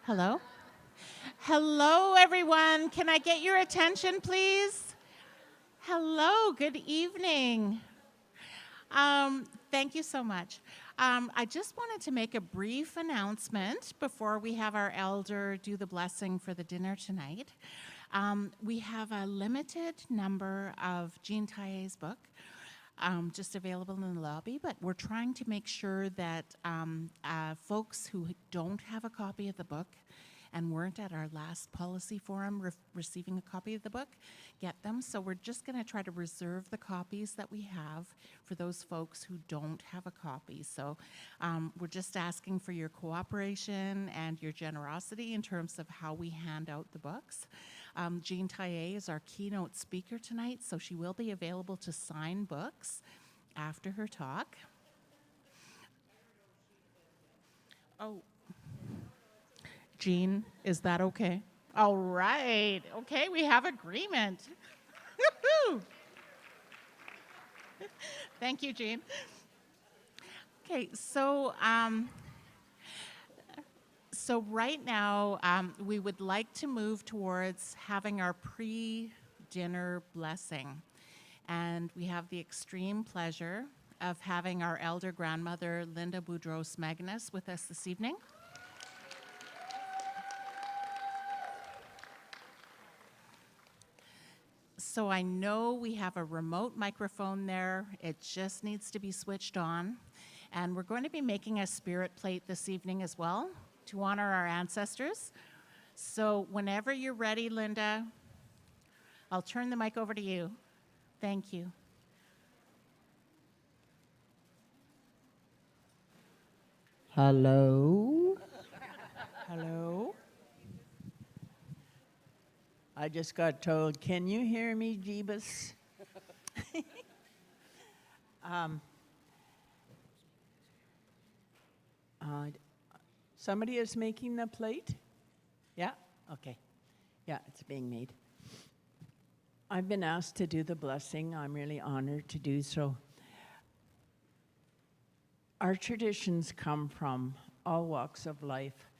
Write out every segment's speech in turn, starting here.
Hello? Hello, everyone. Can I get your attention, please? Hello, good evening. Thank you so much. I just wanted to make a brief announcement before we have our elder do the blessing for the dinner tonight. We have a limited number of Jean Taillet's book just available in the lobby, but we're trying to make sure that folks who don't have a copy of the book and weren't at our last policy forum receiving a copy of the book, get them. So we're just going to try to reserve the copies that we have for those folks who don't have a copy. So we're just asking for your cooperation and your generosity in terms of how we hand out the books. Jean Taillet is our keynote speaker tonight, so she will be available to sign books after her talk. Oh. Jean, is that okay? All right. Okay, we have agreement. Thank you, Jean. Okay, so right now we would like to move towards having our pre-dinner blessing, and we have the extreme pleasure of having our elder grandmother Linda Boudreau Magnus with us this evening. So I know we have a remote microphone there. It just needs to be switched on. And we're going to be making a spirit plate this evening as well to honor our ancestors. So whenever you're ready, Linda, I'll turn the mic over to you. Thank you. Hello? Hello? I just got told, can you hear me, Jeebus? Somebody is making the plate? Yeah? Okay. Yeah, it's being made. I've been asked to do the blessing. I'm really honored to do so. Our traditions come from all walks of life,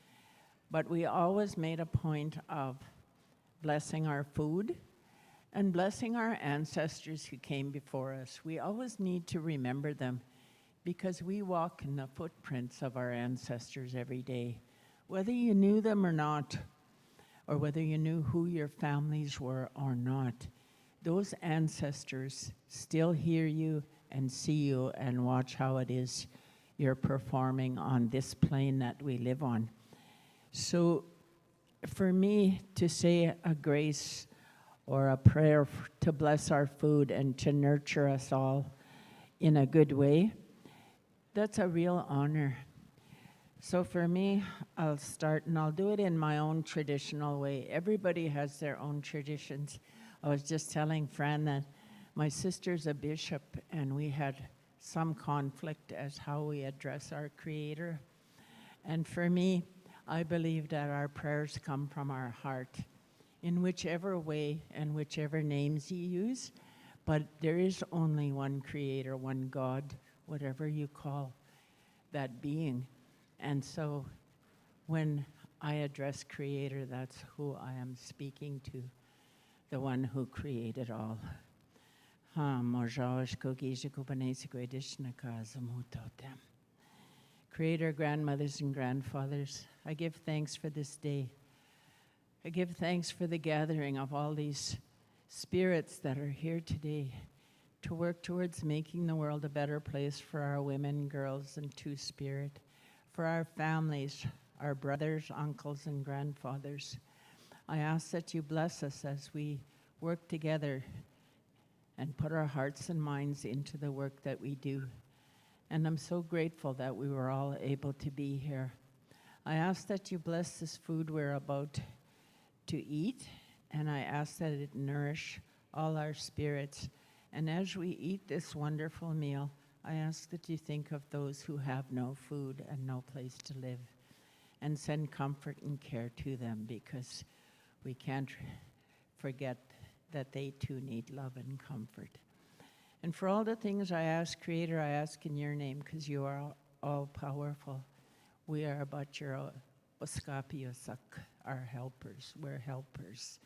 but we always made a point of blessing our food and blessing our ancestors who came before us. We always need to remember them because we walk in the footprints of our ancestors every day. Whether you knew them or not, or whether you knew who your families were or not, those ancestors still hear you and see you and watch how it is you're performing on this plane that we live on. So for me to say a grace or a prayer to bless our food and to nurture us all in a good way, that's a real honor. So for me, I'll start, and I'll do it in my own traditional way. Everybody has their own traditions. I was just telling Fran that my sister's a bishop, and we had some conflict as how we address our Creator. And for me, I believe that our prayers come from our heart in whichever way and whichever names you use, but there is only one Creator, one God, whatever you call that being. And so when I address Creator, that's who I am speaking to, the one who created all. Creator, grandmothers and grandfathers, I give thanks for this day. I give thanks for the gathering of all these spirits that are here today to work towards making the world a better place for our women, girls, and Two-Spirit, for our families, our brothers, uncles, and grandfathers. I ask that you bless us as we work together and put our hearts and minds into the work that we do. And I'm so grateful that we were all able to be here. I ask that you bless this food we're about to eat, and I ask that it nourish all our spirits. And as we eat this wonderful meal, I ask that you think of those who have no food and no place to live, and send comfort and care to them, because we can't forget that they too need love and comfort. And for all the things I ask, Creator, I ask in your name, because you are all powerful. We are but Oskapiusak, our helpers. We're helpers.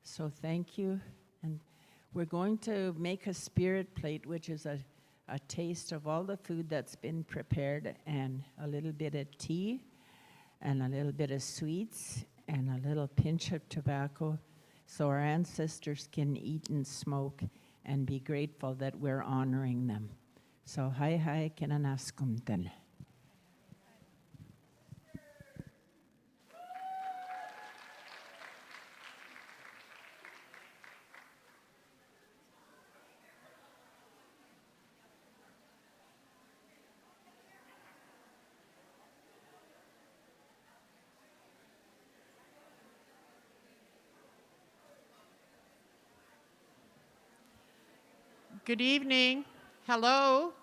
So thank you. And we're going to make a spirit plate, which is a taste of all the food that's been prepared, and a little bit of tea, and a little bit of sweets, and a little pinch of tobacco, so our ancestors can eat and smoke and be grateful that we're honoring them. So hai kinanaskumten. Good evening. Hello.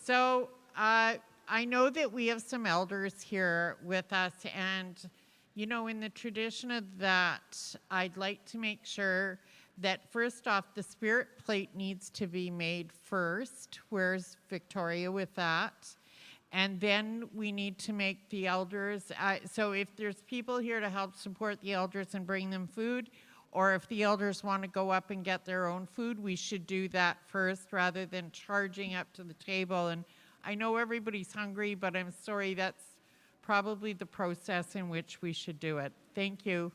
So I know that we have some elders here with us, and you know, in the tradition of that, I'd like to make sure that first off, the spirit plate needs to be made first. Where's Victoria with that? And then we need to make the elders, so if there's people here to help support the elders and bring them food, or if the elders want to go up and get their own food, we should do that first rather than charging up to the table. And I know everybody's hungry, but I'm sorry, that's probably the process in which we should do it. Thank you.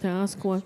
to ask one.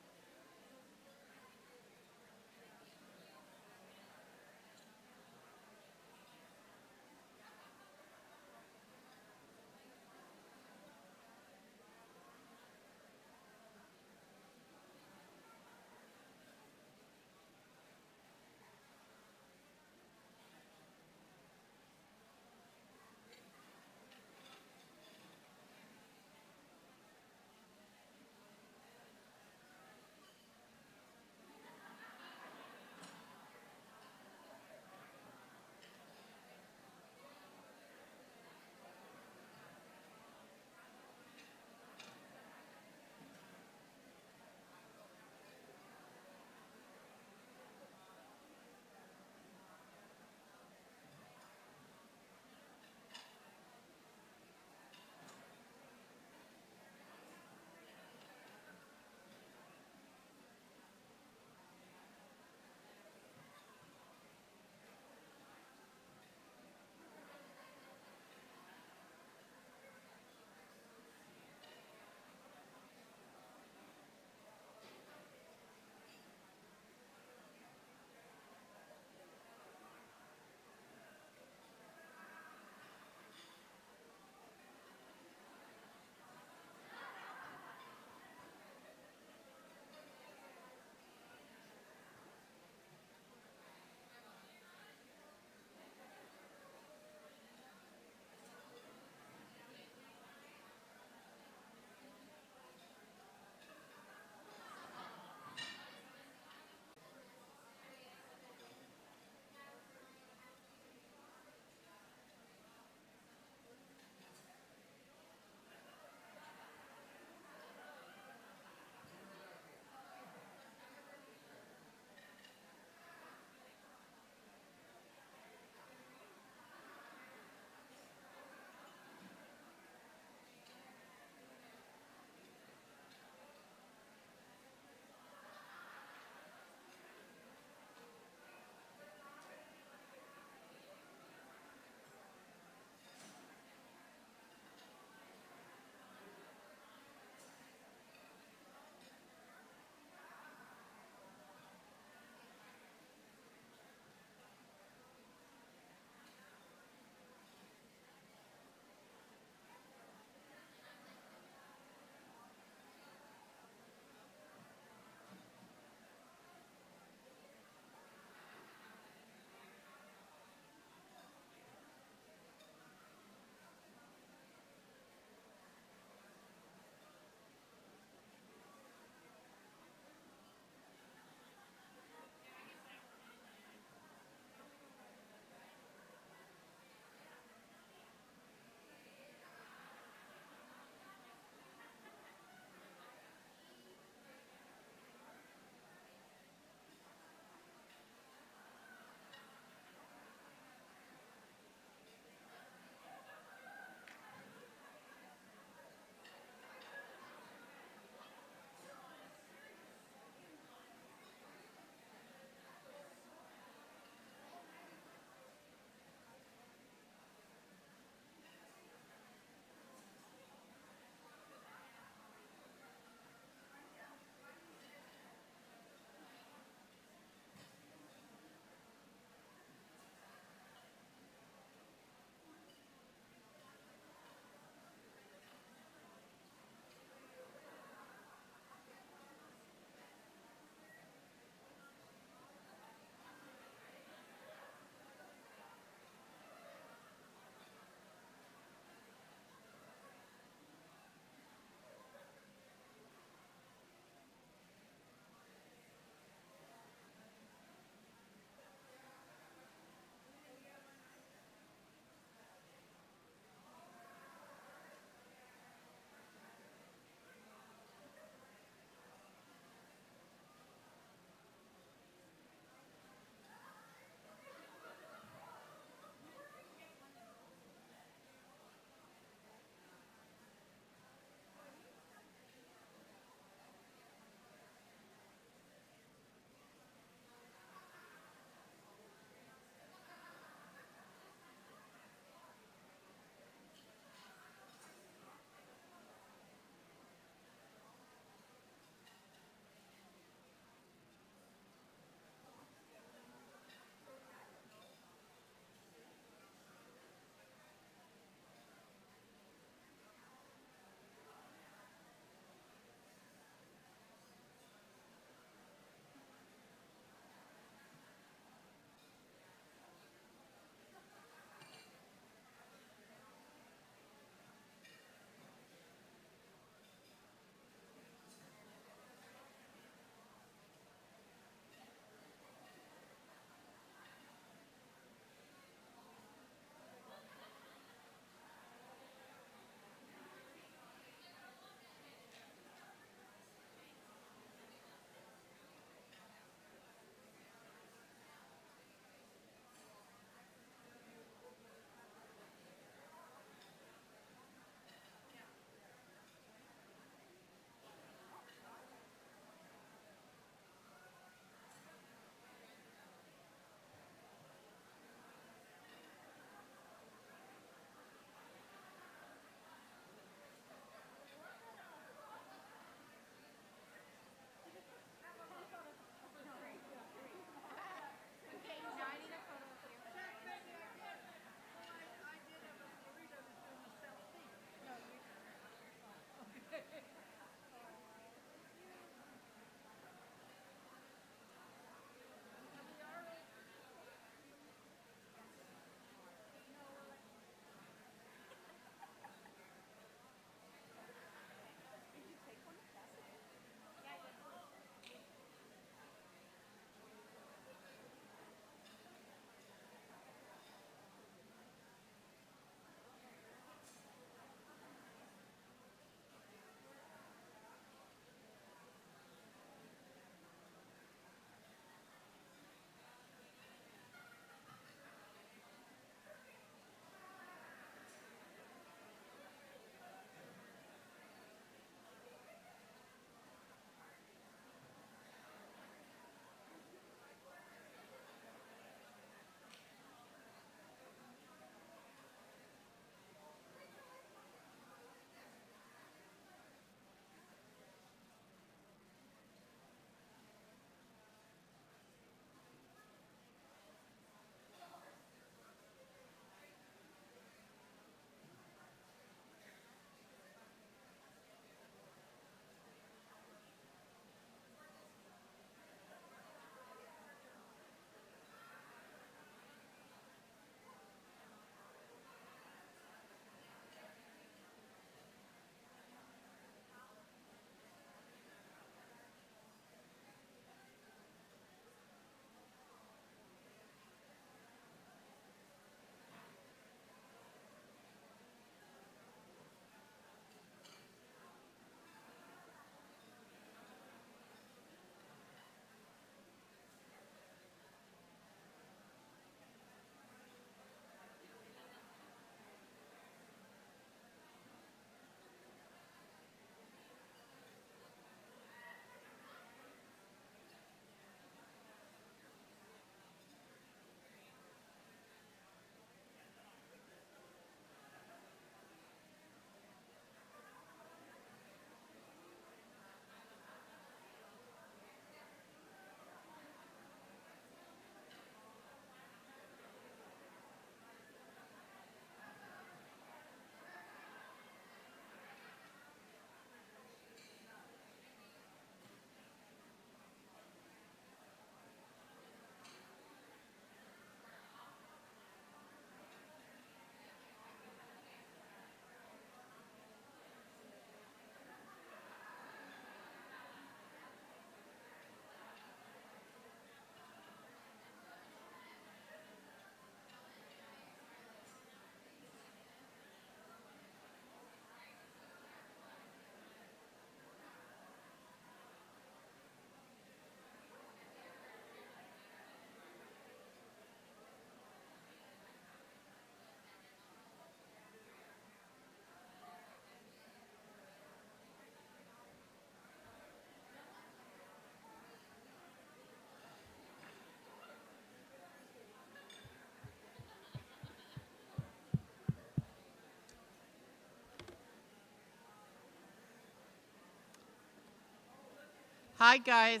Hi, guys.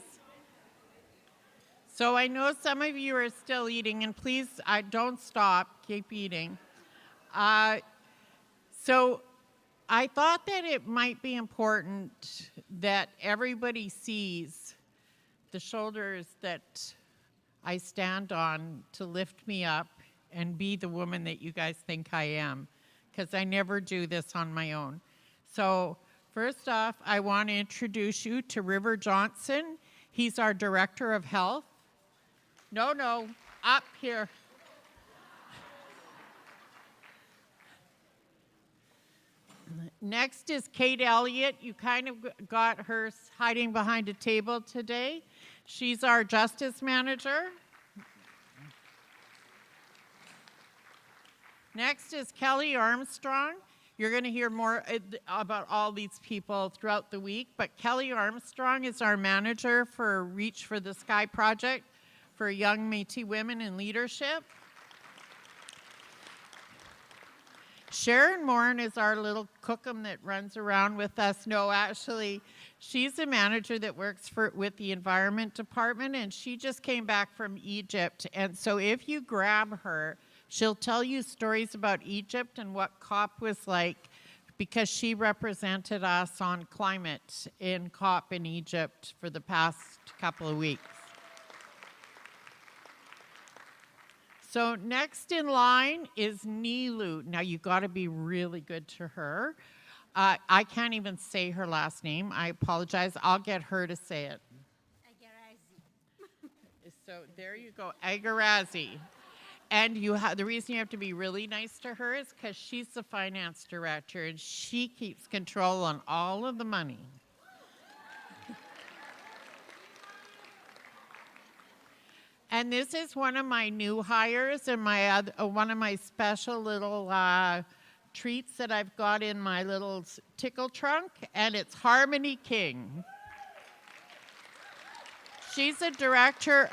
So I know some of you are still eating, and please don't stop. Keep eating. So I thought that it might be important that everybody sees the shoulders that I stand on to lift me up and be the woman that you guys think I am, because I never do this on my own. So first off, I want to introduce you to River Johnson. He's our Director of Health. No, up here. Next is Kate Elliott. You kind of got her hiding behind a table today. She's our Justice Manager. Next is Kelly Armstrong. You're going to hear more about all these people throughout the week, but Kelly Armstrong is our manager for Reach for the Sky project for young Métis women in leadership. Sharon Morin is our little cookum that runs around with us. No, actually, she's a manager that works with the Environment Department, and she just came back from Egypt. And so if you grab her, she'll tell you stories about Egypt and what COP was like, because she represented us on climate in COP in Egypt for the past couple of weeks. So next in line is Nilu. Now you got to be really good to her. I can't even say her last name. I apologize. I'll get her to say it. Agarazi. So there you go, Agarazi. And the reason you have to be really nice to her is because she's the finance director and she keeps control on all of the money. And this is one of my new hires and one of my special little treats that I've got in my little tickle trunk, and it's Harmony King. She's a director,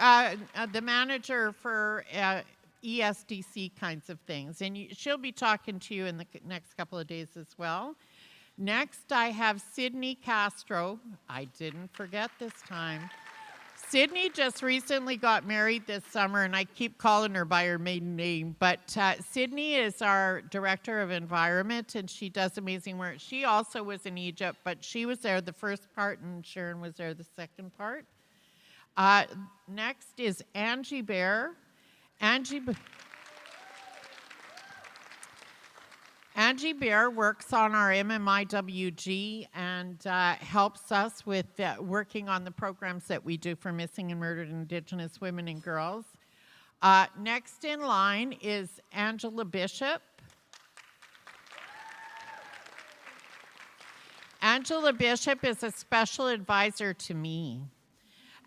the manager for ESDC kinds of things, and she'll be talking to you in the next couple of days as well. Next, I have Sydney Castro. I didn't forget this time. Sydney just recently got married this summer, and I keep calling her by her maiden name, but Sydney is our Director of Environment, and she does amazing work. She also was in Egypt, but she was there the first part, and Sharon was there the second part. Next is Angie Bear. Angie Bear works on our MMIWG and helps us with working on the programs that we do for missing and murdered Indigenous women and girls. Next in line is Angela Bishop. Angela Bishop is a special advisor to me.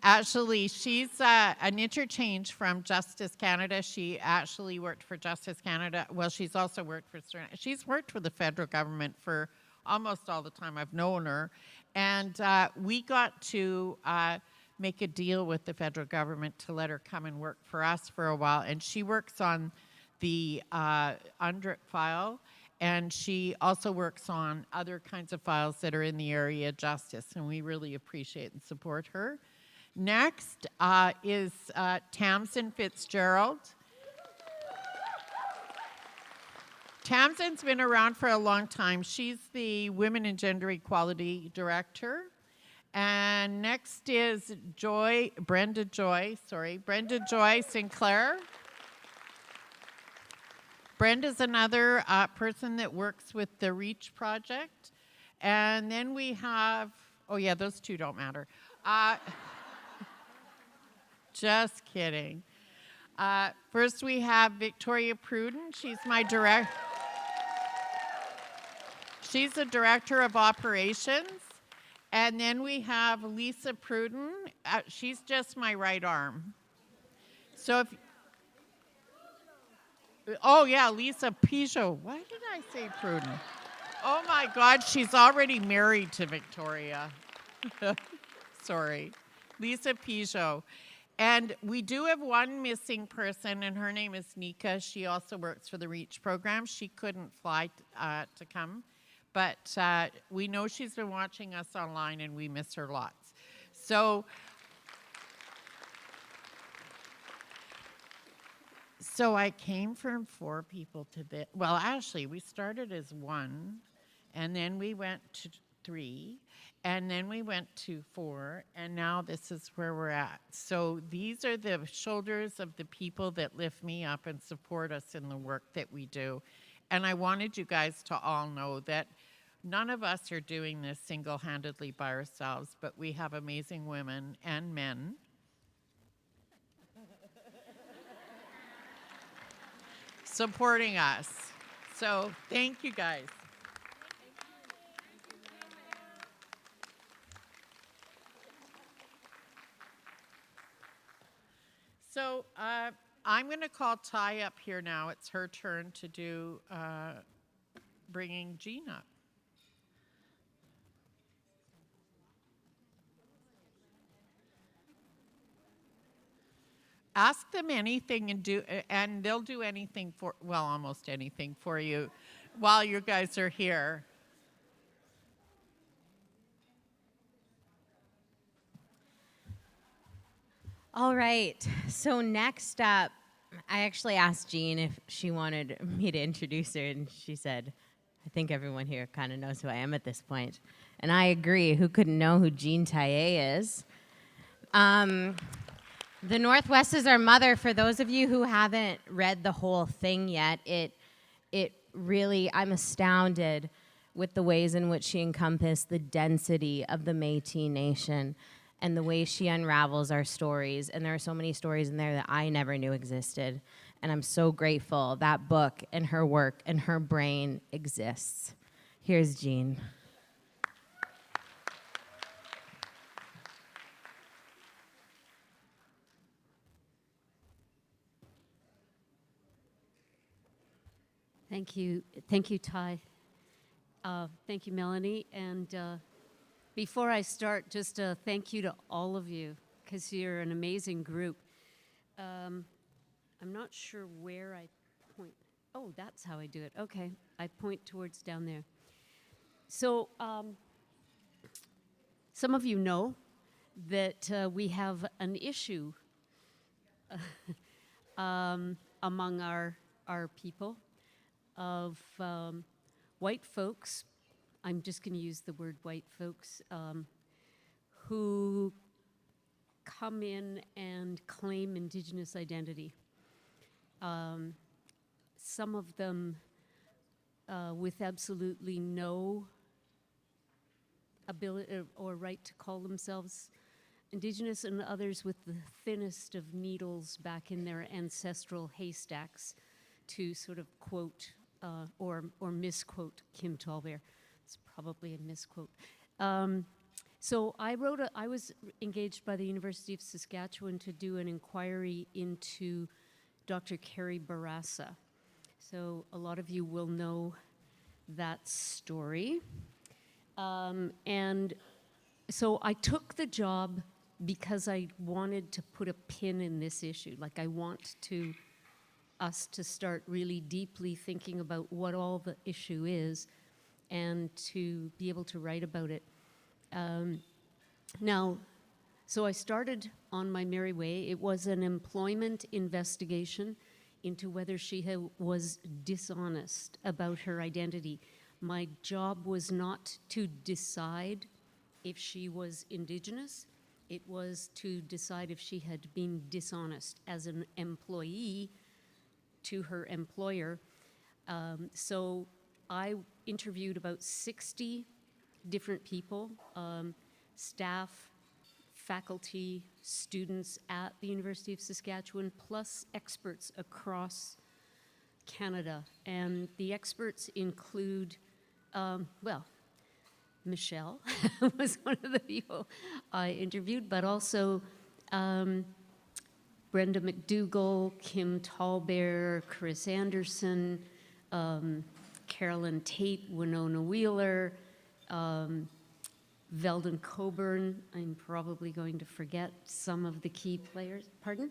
Actually, she's an interchange from Justice Canada. She actually worked for Justice Canada. Well, she's also worked for, she's worked for the federal government for almost all the time I've known her. And we got to make a deal with the federal government to let her come and work for us for a while. And she works on the UNDRIP file, and she also works on other kinds of files that are in the area of justice, and we really appreciate and support her. Next is Tamsin Fitzgerald. Tamsin's been around for a long time. She's the Women and Gender Equality Director. And next is Brenda Joy Sinclair. Brenda's another person that works with the REACH project. And then we have, oh yeah, those two don't matter. Just kidding. First we have Victoria Pruden. She's the Director of Operations. And then we have Lisa Pruden. She's just my right arm. So Lisa Pigeot. Why did I say Pruden? Oh my God, she's already married to Victoria. Sorry. Lisa Pigeot. And we do have one missing person, and her name is Nika. She also works for the REACH program. She couldn't fly to come, but we know she's been watching us online, and we miss her lots. So I came from 4 people to this. Well, actually, we started as 1, and then we went to 3, and then we went to 4, and now this is where we're at. So these are the shoulders of the people that lift me up and support us in the work that we do. And I wanted you guys to all know that none of us are doing this single-handedly by ourselves, but we have amazing women and men supporting us. So thank you guys. So I'm going to call Ty up here now. It's her turn to do bringing Jean up. Ask them anything and they'll do anything for, well, almost anything for you while you guys are here. All right, so next up, I actually asked Jean if she wanted me to introduce her, and she said, I think everyone here kind of knows who I am at this point. And I agree, who couldn't know who Jean Telliet is? The Northwest is our mother. For those of you who haven't read the whole thing yet, it really, I'm astounded with the ways in which she encompassed the density of the Métis Nation and the way she unravels our stories. And there are so many stories in there that I never knew existed. And I'm so grateful that book and her work and her brain exists. Here's Jean. Thank you, Ty. Thank you, Melanie. And before I start, just a thank you to all of you, because you're an amazing group. I'm not sure where I point. Oh, that's how I do it. Okay, I point towards down there. So some of you know that we have an issue among our people of white folks, I'm just going to use the word white folks, who come in and claim Indigenous identity. Some of them with absolutely no ability or right to call themselves Indigenous, and others with the thinnest of needles back in their ancestral haystacks to sort of quote or misquote Kim Tallbear. It's probably a misquote. So I was engaged by the University of Saskatchewan to do an inquiry into Dr. Carrie Barassa. So a lot of you will know that story. And so I took the job because I wanted to put a pin in this issue. Like, I want us to start really deeply thinking about what all the issue is and to be able to write about it. So I started on my merry way. It was an employment investigation into whether she was dishonest about her identity. My job was not to decide if she was Indigenous. It was to decide if she had been dishonest as an employee to her employer. So I interviewed about 60 different people, staff, faculty, students at the University of Saskatchewan, plus experts across Canada. And the experts include, Michelle was one of the people I interviewed, but also Brenda McDougall, Kim Tallbear, Chris Anderson, Carolyn Tate, Winona Wheeler, Veldon Coburn. I'm probably going to forget some of the key players. Pardon?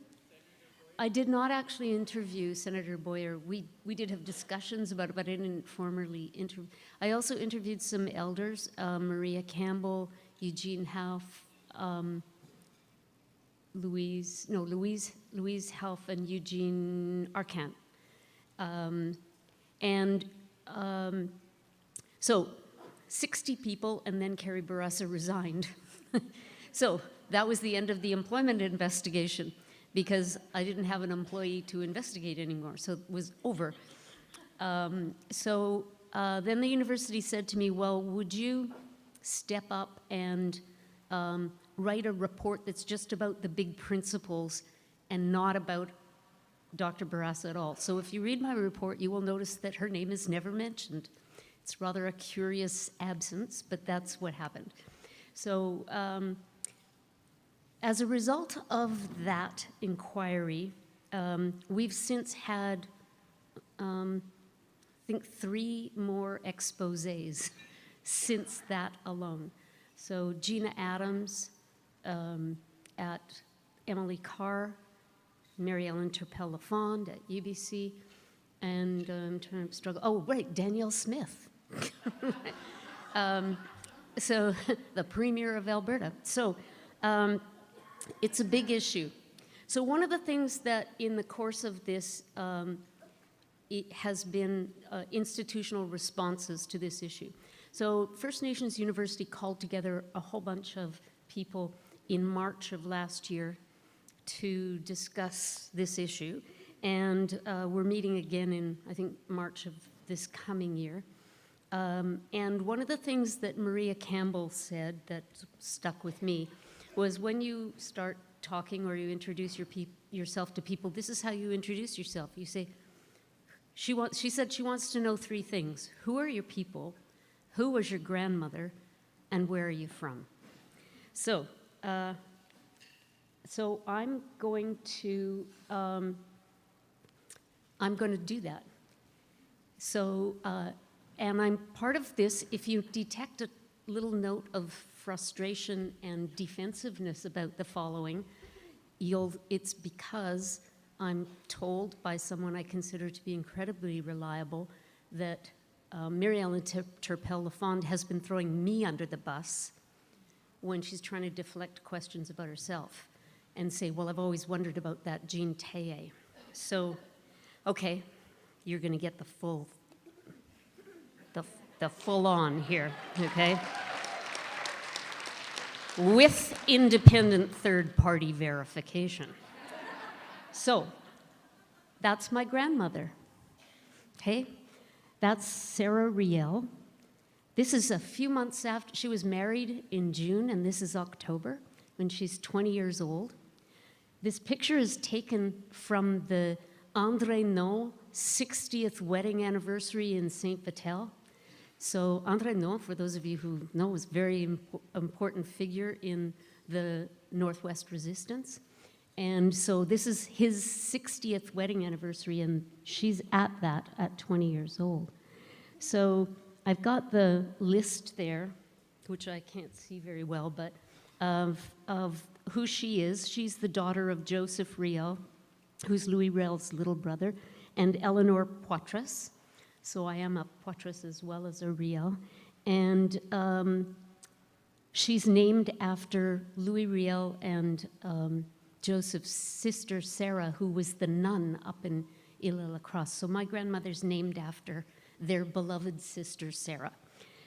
I did not actually interview Senator Boyer. We did have discussions about it, but I didn't formally interview. I also interviewed some elders, Maria Campbell, Eugene Houff, Louise Helf and Eugene Arcand. So 60 people, and then Carrie Barassa resigned. So that was the end of the employment investigation, because I didn't have an employee to investigate anymore, so it was over. Then the university said to me, well, would you step up and write a report that's just about the big principles and not about Dr. Barassa at all. So if you read my report, you will notice that her name is never mentioned. It's rather a curious absence, but that's what happened. So as a result of that inquiry, we've since had, I think, 3 more exposés since that alone. So Gina Adams at Emily Carr, Mary Ellen Turpel-Lafond at UBC, and I'm trying to struggle. Oh, right, Danielle Smith. So the Premier of Alberta. So it's a big issue. So one of the things that in the course of this, it has been institutional responses to this issue. So First Nations University called together a whole bunch of people in March of last year to discuss this issue. And we're meeting again in, I think, March of this coming year. And one of the things that Maria Campbell said that stuck with me was when you start talking or you introduce yourself to people, this is how you introduce yourself. You say, she said she wants to know 3 things. Who are your people? Who was your grandmother? And where are you from? So, I'm going to do that. So, and I'm part of this. If you detect a little note of frustration and defensive-ness about the following, it's because I'm told by someone I consider to be incredibly reliable that Mary Ellen Turpel-Lafond has been throwing me under the bus when she's trying to deflect questions about herself and say, well, I've always wondered about that Jean Telliet. So, okay, you're going to get the full on here, okay? With independent third-party verification. So, that's my grandmother, okay? That's Sarah Riel. This is a few months after, she was married in June, and this is October, when she's 20 years old. This picture is taken from the André No 60th wedding anniversary in St. Vital. So André No, for those of you who know, was a very important figure in the Northwest Resistance. And so this is his 60th wedding anniversary, and she's at that at 20 years old. So I've got the list there, which I can't see very well, but of who she is. She's the daughter of Joseph Riel, who's Louis Riel's little brother, and Eleanor Poitras. So I am a Poitras as well as a Riel. And she's named after Louis Riel and Joseph's sister, Sarah, who was the nun up in Île-à-la-Crosse. So my grandmother's named after their beloved sister, Sarah.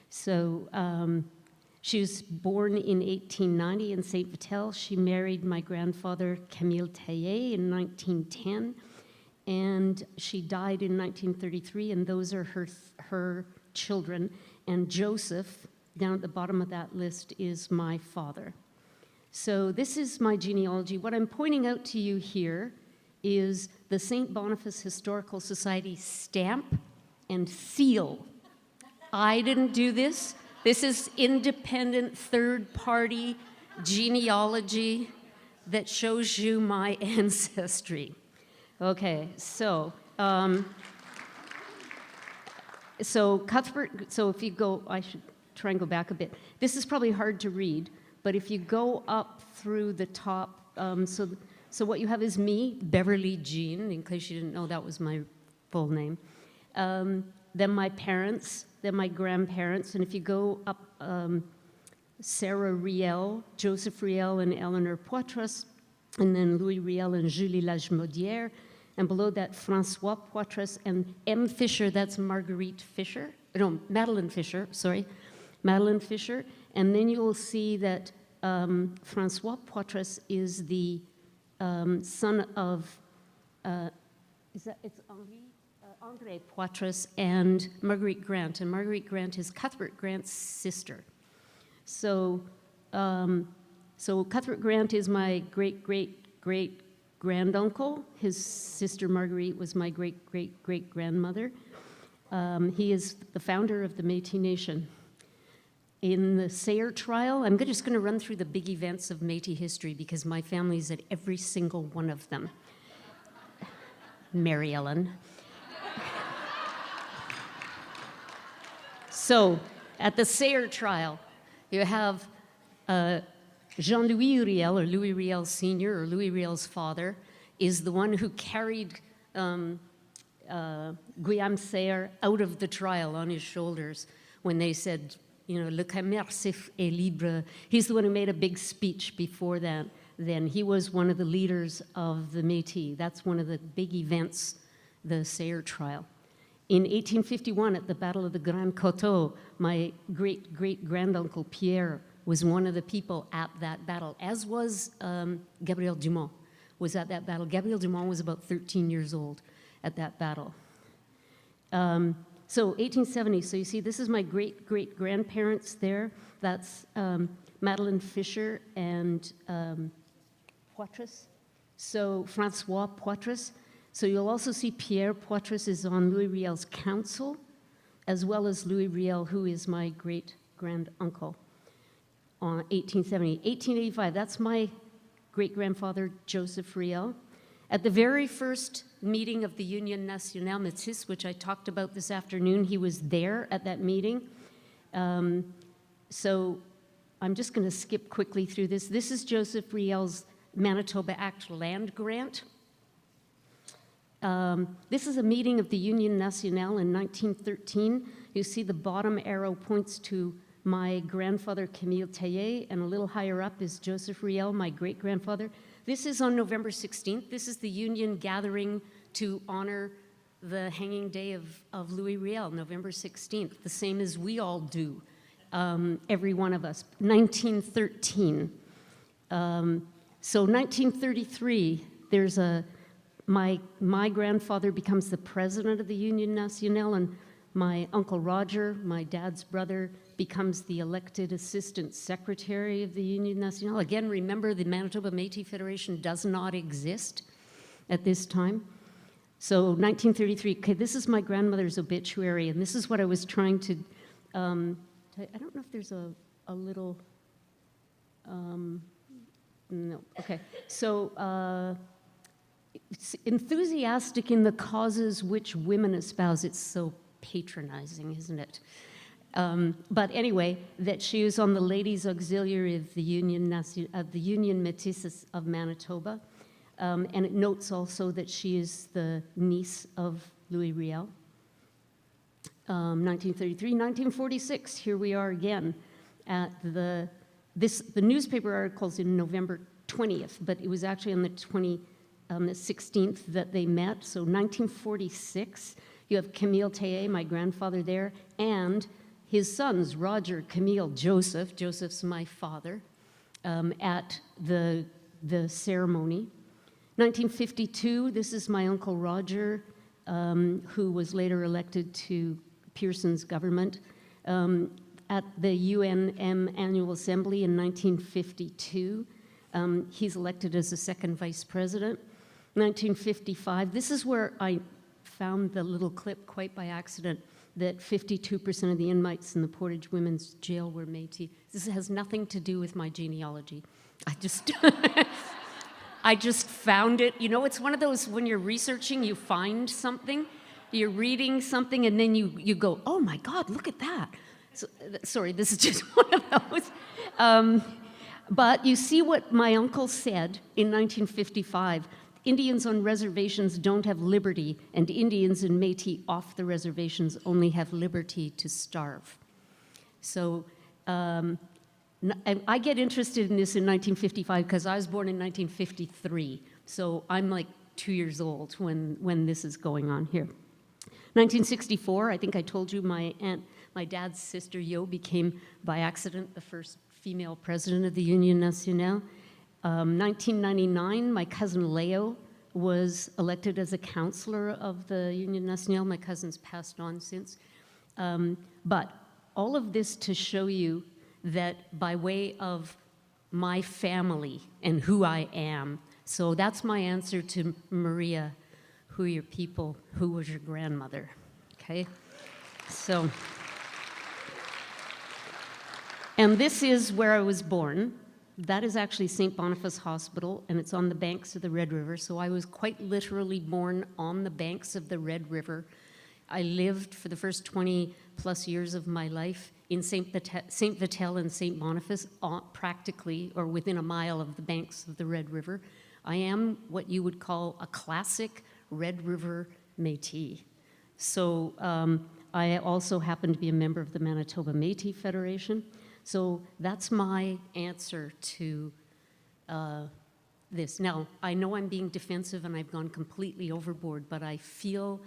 So she was born in 1890 in St. Vital. She married my grandfather, Camille Telliet, in 1910. And she died in 1933, and those are her children. And Joseph, down at the bottom of that list, is my father. So this is my genealogy. What I'm pointing out to you here is the St. Boniface Historical Society stamp and seal. I didn't do this. This is independent third-party genealogy that shows you my ancestry. Okay, so Cuthbert, so if you go, I should try and go back a bit. This is probably hard to read, but if you go up through the top, so what you have is me, Beverly Jean, in case you didn't know that was my full name. Then my parents, then my grandparents, and if you go up Sarah Riel, Joseph Riel, and Eleanor Poitras, and then Louis Riel and Julie Lagemaudière, and below that, François Poitras and M. Fisher, that's Marguerite Fisher, no, Madeline Fisher, sorry, Madeline Fisher, and then you will see that François Poitras is the son of, it's André Poitras and Marguerite Grant, and Marguerite Grant is Cuthbert Grant's sister. So, so Cuthbert Grant is my great-great-great-granduncle. His sister Marguerite was my great-great-great-grandmother. He is the founder of the Métis Nation. In the Sayre trial, I'm just going to run through the big events of Métis history because my family's at every single one of them. Mary Ellen. So, at the Sayre trial, you have Jean-Louis Riel, or Louis Riel Sr., or Louis Riel's father, is the one who carried Guillaume Sayre out of the trial on his shoulders when they said, you know, le commerce est libre. He's the one who made a big speech before that. Then he was one of the leaders of the Métis. That's one of the big events, the Sayre trial. In 1851, at the Battle of the Grand Coteau, my great-great-granduncle Pierre was one of the people at that battle, as was Gabriel Dumont was at that battle. Gabriel Dumont was about 13 years old at that battle. So 1870, so you see, this is my great-great-grandparents there. That's Madeline Fisher and Poitras. So François Poitras. So you'll also see Pierre Poitras is on Louis Riel's council, as well as Louis Riel, who is my great-granduncle, on 1870. 1885, that's my great-grandfather, Joseph Riel. At the very first meeting of the Union Nationale Métis, which I talked about this afternoon, he was there at that meeting. So I'm just going to skip quickly through this. This is Joseph Riel's Manitoba Act land grant. This is a meeting of the Union Nationale in 1913. You see the bottom arrow points to my grandfather, Camille Telliet, and a little higher up is Joseph Riel, my great-grandfather. This is on November 16th. This is the Union gathering to honor the hanging day of Louis Riel, November 16th, the same as we all do, every one of us. 1913. So 1933, there's my grandfather becomes the president of the Union Nationale, and my Uncle Roger, my dad's brother, becomes the elected assistant secretary of the Union Nationale. Again, remember, the Manitoba Métis Federation does not exist at this time. So 1933, okay, this is my grandmother's obituary, and this is what I was trying to, I don't know if there's a little, no, okay. So, enthusiastic in the causes which women espouse. It's so patronizing, isn't it? But anyway, that she was on the Ladies Auxiliary of the Union Métis of Manitoba. And it notes also that she is the niece of Louis Riel. 1933, 1946, here we are again at the newspaper article's in November 20th, but it was actually on the 16th that they met. So 1946, you have Camille Telliet, my grandfather there, and his sons, Roger, Camille, Joseph. Joseph's my father, at the ceremony. 1952, this is my Uncle Roger, who was later elected to Pearson's government. At the UNM Annual Assembly in 1952, he's elected as the second vice president. 1955, this is where I found the little clip quite by accident, that 52% of the inmates in the Portage Women's Jail were Métis. This has nothing to do with my genealogy. I just found it. You know, it's one of those, when you're researching, you find something, you're reading something, and then you go, oh my God, look at that. So, sorry, this is just one of those. But you see what my uncle said in 1955. Indians on reservations don't have liberty, and Indians and Métis off the reservations only have liberty to starve. So I get interested in this in 1955 because I was born in 1953. So I'm like 2 years old when this is going on here. 1964, I think I told you my dad's sister Yo became by accident the first female president of the Union Nationale. 1999, my cousin Leo was elected as a counselor of the Union Nationale. My cousin's passed on since. But all of this to show you that by way of my family and who I am. So that's my answer to Maria, who are your people, who was your grandmother, okay? So, and this is where I was born. That is actually St. Boniface Hospital, and it's on the banks of the Red River. So I was quite literally born on the banks of the Red River. I lived for the first 20 plus years of my life in St. Vital and St. Boniface, practically, or within a mile of the banks of the Red River. I am what you would call a classic Red River Métis. So I also happen to be a member of the Manitoba Métis Federation. So that's my answer to this. Now, I know I'm being defensive and I've gone completely overboard, but I feel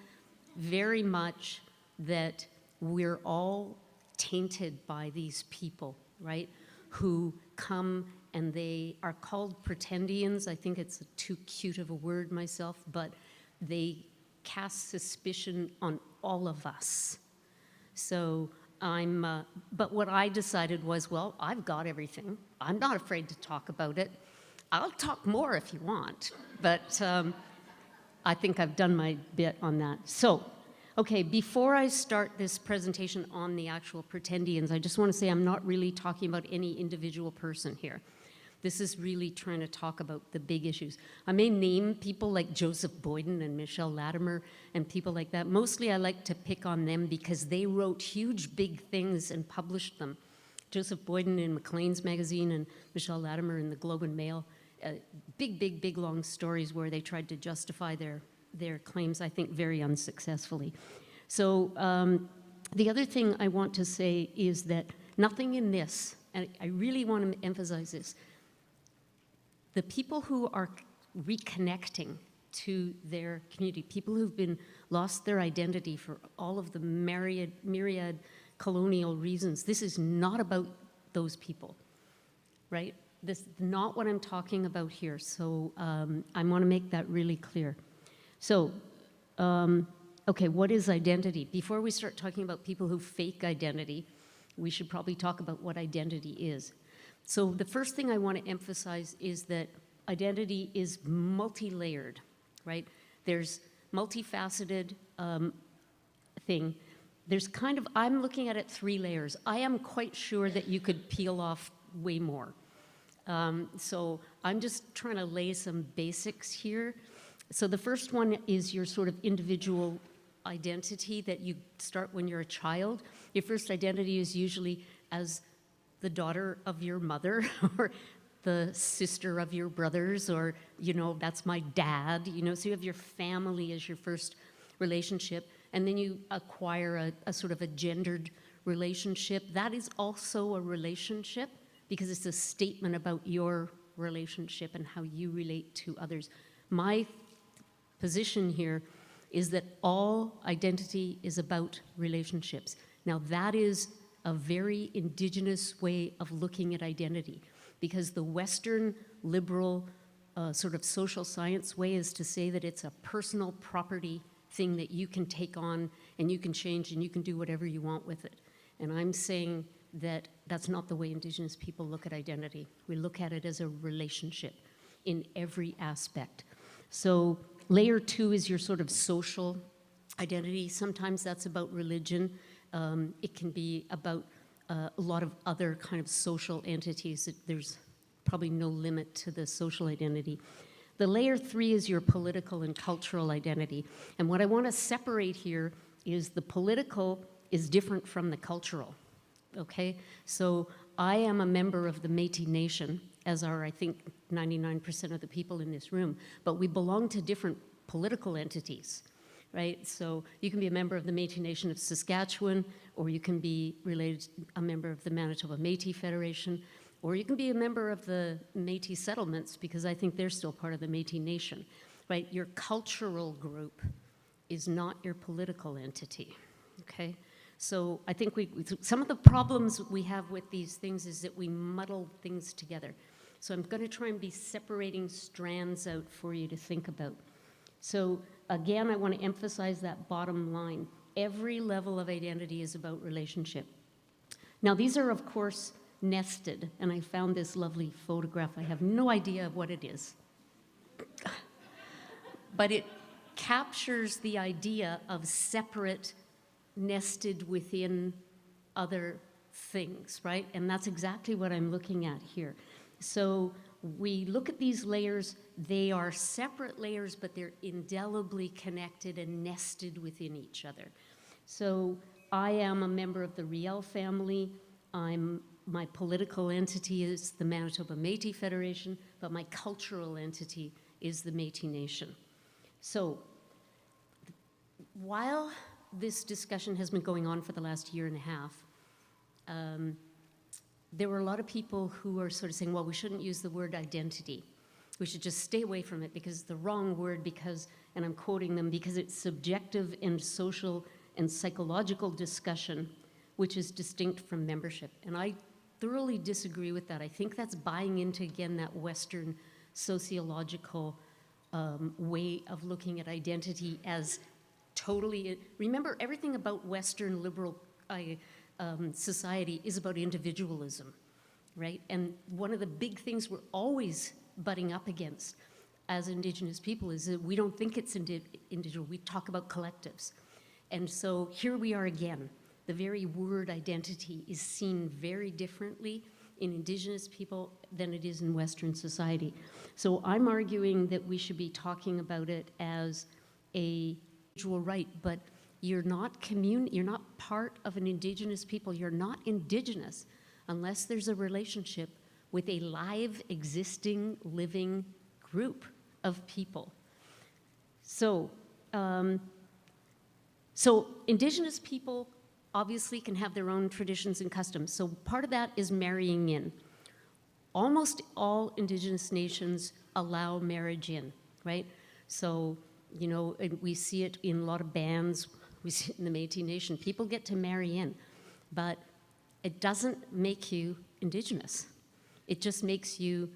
very much that we're all tainted by these people, right, who come and they are called pretendians. I think it's too cute of a word myself, but they cast suspicion on all of us. So but what I decided was, well, I've got everything. I'm not afraid to talk about it. I'll talk more if you want, but I think I've done my bit on that. So, okay, before I start this presentation on the actual pretendians, I just want to say I'm not really talking about any individual person here. This is really trying to talk about the big issues. I may name people like Joseph Boyden and Michelle Latimer and people like that. Mostly I like to pick on them because they wrote huge, big things and published them. Joseph Boyden in Maclean's magazine and Michelle Latimer in the Globe and Mail. Big, long stories where they tried to justify their claims, I think, very unsuccessfully. So the other thing I want to say is that nothing in this, and I really want to emphasize this, the people who are reconnecting to their community, people who've lost their identity for all of the myriad colonial reasons, this is not about those people, right? This is not what I'm talking about here, so I want to make that really clear. So, okay, what is identity? Before we start talking about people who fake identity, we should probably talk about what identity is. So the first thing I want to emphasize is that identity is multi-layered, right? There's multifaceted thing. There's kind of, I'm looking at it 3 layers. I am quite sure that you could peel off way more. So I'm just trying to lay some basics here. So the first one is your sort of individual identity that you start when you're a child. Your first identity is usually as the daughter of your mother or the sister of your brothers, or, you know, that's my dad, you know, so you have your family as your first relationship, and then you acquire a sort of a gendered relationship. That is also a relationship because it's a statement about your relationship and how you relate to others. My position here is that all identity is about relationships. Now that is a very indigenous way of looking at identity, because the Western liberal sort of social science way is to say that it's a personal property thing that you can take on and you can change and you can do whatever you want with it. And I'm saying that that's not the way Indigenous people look at identity. We look at it as a relationship in every aspect. So layer 2 is your sort of social identity. Sometimes that's about religion. It can be about a lot of other kind of social entities. There's probably no limit to the social identity. The layer 3 is your political and cultural identity. And what I want to separate here is the political is different from the cultural, okay? So I am a member of the Métis Nation, as are, I think, 99% of the people in this room, but we belong to different political entities, right? So you can be a member of the Métis Nation of Saskatchewan, or you can be related, a member of the Manitoba Métis Federation. or you can be a member of the Métis settlements, because I think they're still part of the Métis Nation, right? Your cultural group is not your political entity, okay? So I think some of the problems we have with these things is that we muddle things together. So I'm going to try and be separating strands out for you to think about. So again, I want to emphasize that bottom line. Every level of identity is about relationship. Now, these are, of course, nested, and I found this lovely photograph. I have no idea what it is. But it captures the idea of separate, nested within other things, right? And that's exactly what I'm looking at here. So we look at these layers, they are separate layers, but they're indelibly connected and nested within each other. So I am a member of the Riel family. My political entity is the Manitoba Métis Federation, but my cultural entity is the Métis Nation. So while this discussion has been going on for the last year and a half, there were a lot of people who are sort of saying, well, we shouldn't use the word identity. We should just stay away from it because it's the wrong word because, and I'm quoting them, because it's subjective and social and psychological discussion, which is distinct from membership. And I thoroughly disagree with that. I think that's buying into, again, that Western sociological way of looking at identity as totally, remember, everything about Western liberal society is about individualism, right? And one of the big things we're always butting up against as Indigenous people is that we don't think it's individual, we talk about collectives. And so here we are again. The very word identity is seen very differently in Indigenous people than it is in Western society. So I'm arguing that we should be talking about it as a individual right, but you're not part of an Indigenous people. You're not Indigenous unless there's a relationship with a live, existing, living group of people. So, so Indigenous people obviously can have their own traditions and customs. So part of that is marrying in. Almost all Indigenous nations allow marriage in, right? So, you know, we see it in a lot of bands. We see it in the Métis Nation. People get to marry in, but it doesn't make you Indigenous. It just makes you,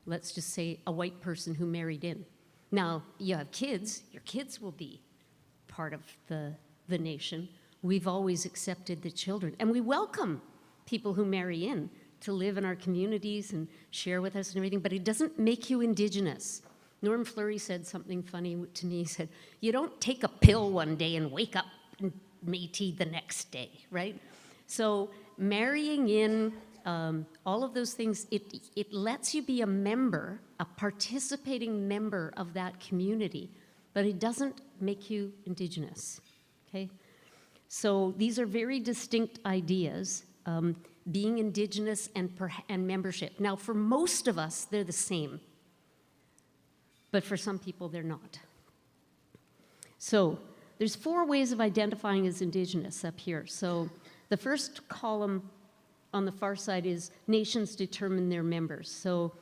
let's just say, a white person who married in. Now, you have kids. Your kids will be part of the nation. We've always accepted the children, and we welcome people who marry in to live in our communities and share with us and everything, but it doesn't make you Indigenous. Norm Fleury said something funny to me. He said, you don't take a pill one day and wake up Métis the next day, right? So marrying in, all of those things, it lets you be a member, a participating member of that community, but it doesn't make you Indigenous, okay? So these are very distinct ideas, being Indigenous and membership. Now, for most of us, they're the same. But for some people, they're not. So there's 4 ways of identifying as Indigenous up here. So the first column on the far side is nations determine their members. So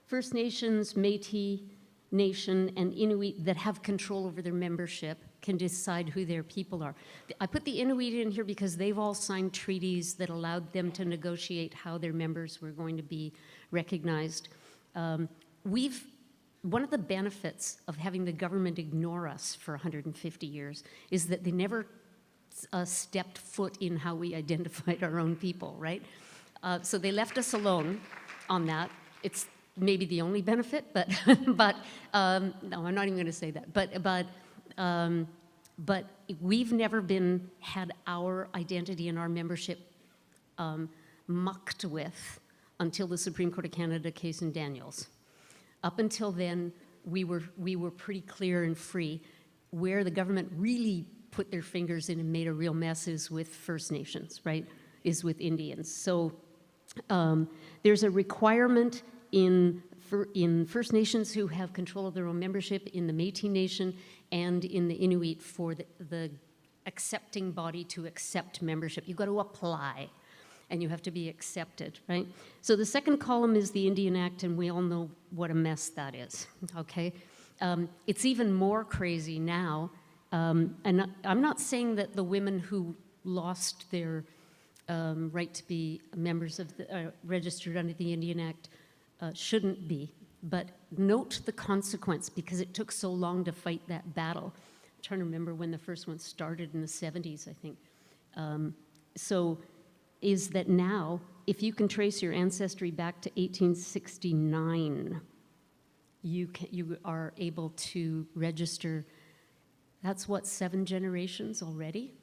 First Nations, Métis Nation, and Inuit that have control over their membership can decide who their people are. I put the Inuit in here because they've all signed treaties that allowed them to negotiate how their members were going to be recognized. One of the benefits of having the government ignore us for 150 years is that they never stepped foot in how we identified our own people, right? So they left us alone on that. It's maybe the only benefit, but no, I'm not even going to say that. But we've never had our identity and our membership mucked with until the Supreme Court of Canada case in Daniels. Up until then, we were pretty clear and free. Where the government really put their fingers in and made a real mess is with First Nations, right? Is with Indians. So there's a requirement in First Nations who have control of their own membership, in the Métis Nation, and in the Inuit for the accepting body to accept membership. You've got to apply. and you have to be accepted, right? So the second column is the Indian Act, and we all know what a mess that is, okay? It's even more crazy now, and I'm not saying that the women who lost their right to be members of the, registered under the Indian Act shouldn't be, but note the consequence, because it took so long to fight that battle. I'm trying to remember when the first one started in the 70s, I think. So is that now, if you can trace your ancestry back to 1869, you are able to register. That's what, 7 generations already?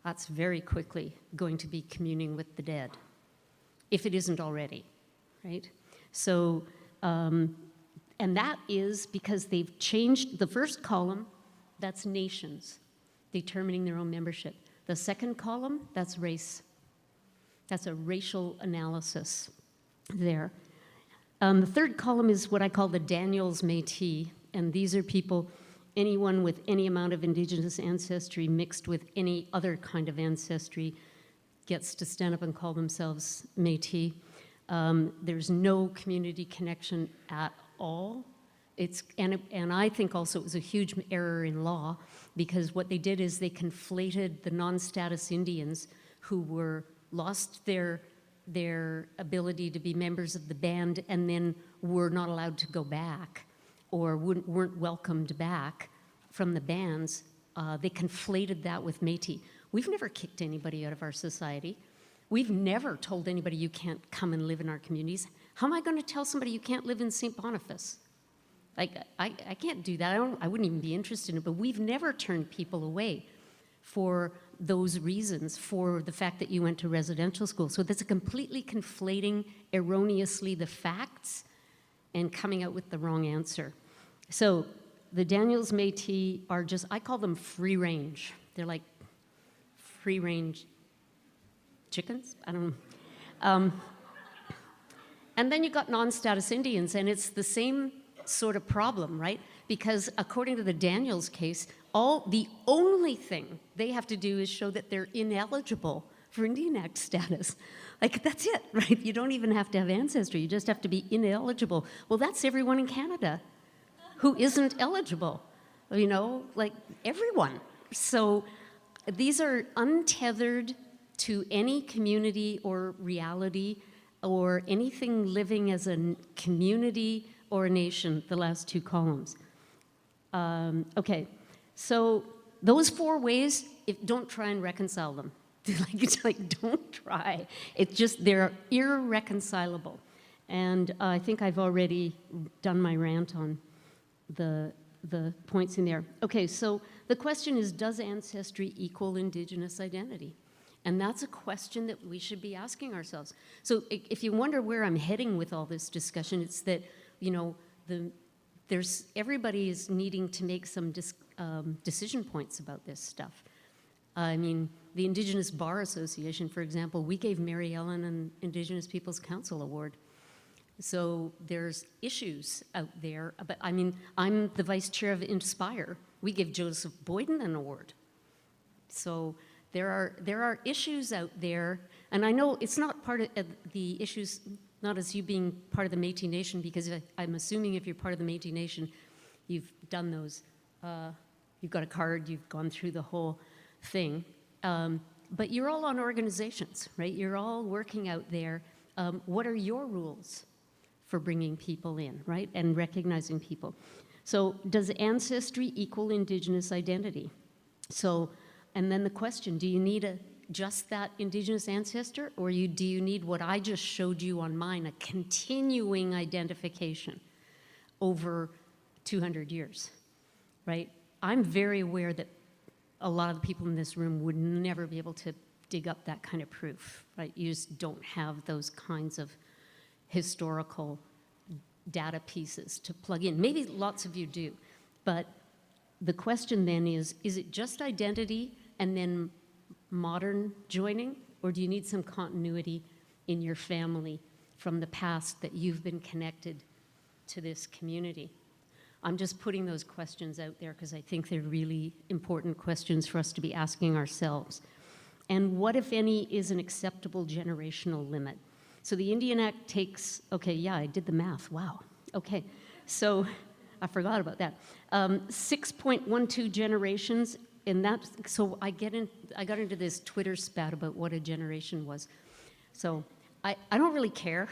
That's very quickly going to be communing with the dead, if it isn't already, right? So, and that is because they've changed the first column, that's nations determining their own membership. The second column, that's race. That's a racial analysis there. The third column is what I call the Daniels Métis, and these are people, anyone with any amount of Indigenous ancestry mixed with any other kind of ancestry gets to stand up and call themselves Métis. There's no community connection at all. And I think also it was a huge error in law, because what they did is they conflated the non-status Indians who lost their ability to be members of the band and then were not allowed to go back or weren't welcomed back from the bands. They conflated that with Métis. We've never kicked anybody out of our society. We've never told anybody you can't come and live in our communities. How am I going to tell somebody you can't live in St. Boniface? Like, I can't do that. I wouldn't even be interested in it, but we've never turned people away for those reasons, for the fact that you went to residential school. So that's a completely conflating erroneously the facts and coming out with the wrong answer. So the Daniels Métis are just, I call them free range. They're like free range chickens? I don't know. And then you got non-status Indians, and it's the same sort of problem, right? Because according to the Daniels case, the only thing they have to do is show that they're ineligible for Indian Act status. Like, that's it, right? You don't even have to have ancestry. You just have to be ineligible. Well, that's everyone in Canada who isn't eligible, you know, like everyone. So these are untethered to any community or reality or anything living as a community or a nation, the last 2 columns. Okay, so those 4 ways, don't try and reconcile them. It's like, don't try. It's just, they're irreconcilable. And I think I've already done my rant on the points in there. Okay, so the question is, does ancestry equal Indigenous identity? And that's a question that we should be asking ourselves. So if you wonder where I'm heading with all this discussion, it's that, you know, everybody is needing to make some decision points about this stuff. I mean, the Indigenous Bar Association, for example, we gave Mary Ellen an Indigenous Peoples Council Award. So there's issues out there. But I mean, I'm the vice chair of Inspire. We gave Joseph Boyden an award. So there are issues out there, and I know it's not part of the issues, not as you being part of the Métis Nation, because I'm assuming if you're part of the Métis Nation, you've done those, you've got a card, you've gone through the whole thing. But you're all on organizations, right? You're all working out there. What are your rules for bringing people in, right? And recognizing people. So does ancestry equal Indigenous identity? So, and then the question, do you need just that Indigenous ancestor, or do you need what I just showed you on mine, a continuing identification over 200 years, right? I'm very aware that a lot of the people in this room would never be able to dig up that kind of proof, right? You just don't have those kinds of historical data pieces to plug in. Maybe lots of you do, but the question then is it just identity and then modern joining, or do you need some continuity in your family from the past that you've been connected to this community? I'm just putting those questions out there because I think they're really important questions for us to be asking ourselves. And what, if any, is an acceptable generational limit? So the Indian Act takes, okay, yeah, I did the math, wow. Okay, so I forgot about that. 6.12 generations, and that, so I got into this Twitter spat about what a generation was. So I don't really care,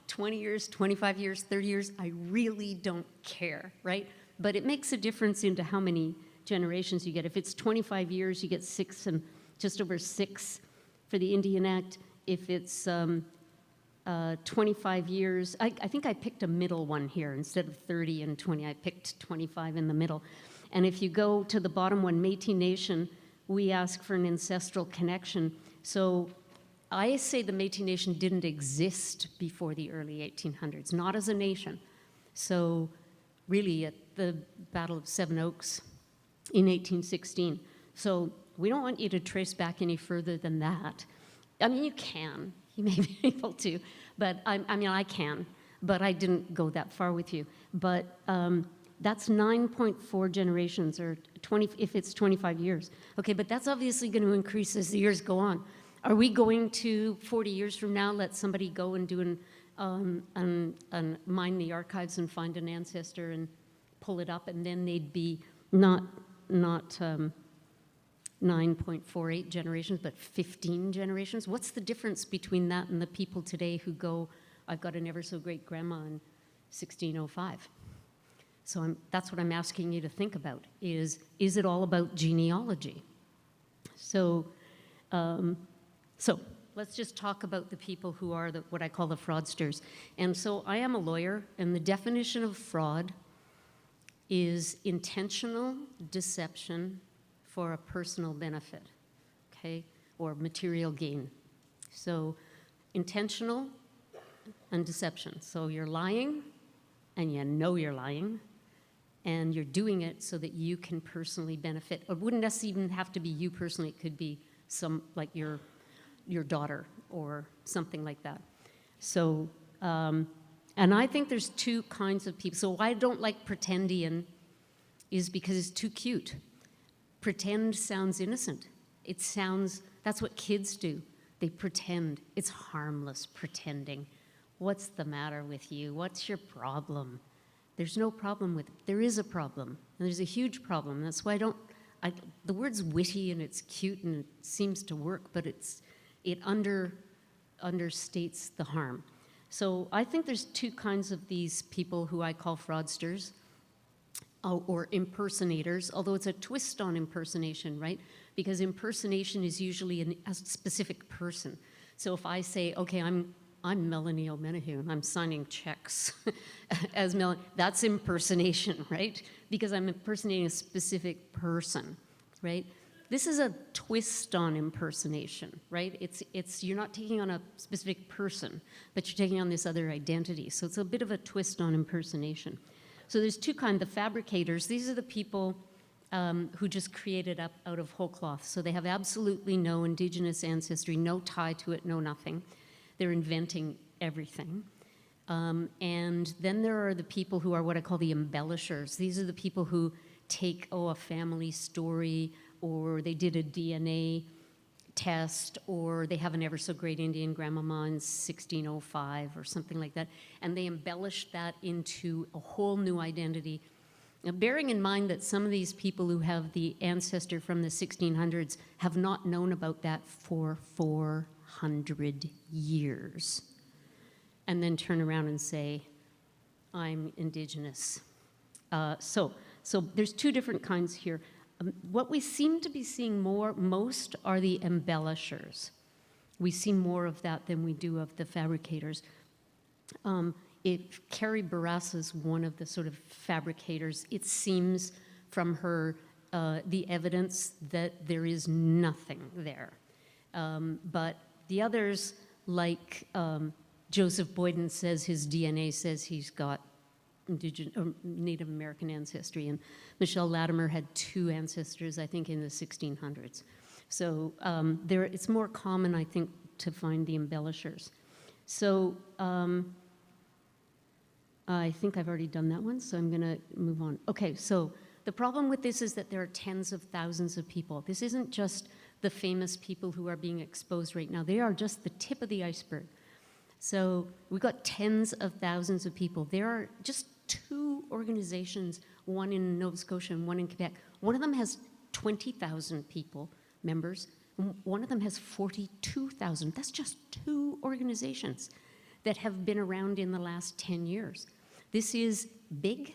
20 years, 25 years, 30 years, I really don't care, right? But it makes a difference into how many generations you get. If it's 25 years, you get 6 and just over 6 for the Indian Act. If it's 25 years, I think I picked a middle one here. Instead of 30 and 20, I picked 25 in the middle. And if you go to the bottom one, Métis Nation, we ask for an ancestral connection. So I say the Métis Nation didn't exist before the early 1800s, not as a nation. So really at the Battle of Seven Oaks in 1816. So we don't want you to trace back any further than that. I mean, you can. You may be able to, but I mean, I can, but I didn't go that far with you. But that's 9.4 generations, or 20 if it's 25 years. Okay, but that's obviously going to increase as the years go on. Are we going to 40 years from now let somebody go and do mine the archives and find an ancestor and pull it up, and then they'd be not 9.48 generations, but 15 generations? What's the difference between that and the people today who go, I've got an ever-so-great-grandma in 1605? So that's what I'm asking you to think about, is it all about genealogy? So let's just talk about the people who are what I call the fraudsters. And so I am a lawyer, and the definition of fraud is intentional deception for a personal benefit, okay, or material gain. So intentional and deception. So you're lying, and you know you're lying, and you're doing it so that you can personally benefit. It wouldn't necessarily even have to be you personally. It could be like your daughter or something like that. So, and I think there's two kinds of people. So why I don't like pretendian is because it's too cute. Pretend sounds innocent. It sounds, that's what kids do. They pretend. It's harmless pretending. What's the matter with you? What's your problem? There's no problem with it. There is a problem, and there's a huge problem. That's why the word's witty and it's cute and it seems to work, but it understates the harm. So I think there's two kinds of these people who I call fraudsters, or impersonators, although it's a twist on impersonation, right? Because impersonation is usually a specific person. So if I say, okay, I'm Melanie O'Menahue, and I'm signing checks as Melanie, that's impersonation, right? Because I'm impersonating a specific person, right? This is a twist on impersonation, right? It's you're not taking on a specific person, but you're taking on this other identity. So it's a bit of a twist on impersonation. So there's two kinds. The fabricators, these are the people who just create it up out of whole cloth. So they have absolutely no indigenous ancestry, no tie to it, no nothing. They're inventing everything. And then there are the people who are what I call the embellishers. These are the people who take, a family story, or they did a DNA test, or they have an ever-so-great Indian grandmama in 1605 or something like that, and they embellish that into a whole new identity. Now, bearing in mind that some of these people who have the ancestor from the 1600s have not known about that for 400 years, and then turn around and say, I'm Indigenous. So there's two different kinds here. What we seem to be seeing most are the embellishers. We see more of that than we do of the fabricators. Carrie Barras is one of the sort of fabricators. It seems from her, the evidence that there is nothing there. But the others, like Joseph Boyden says his DNA says he's got Native American ancestry, and Michelle Latimer had 2 ancestors, I think, in the 1600s. So it's more common, I think, to find the embellishers. So I think I've already done that one, so I'm going to move on. Okay, so the problem with this is that there are tens of thousands of people. This isn't just the famous people who are being exposed right now. They are just the tip of the iceberg. So we've got tens of thousands of people. There are just 2 organizations, one in Nova Scotia and one in Quebec. One of them has 20,000 people, members. One of them has 42,000. That's just 2 organizations that have been around in the last 10 years. This is big,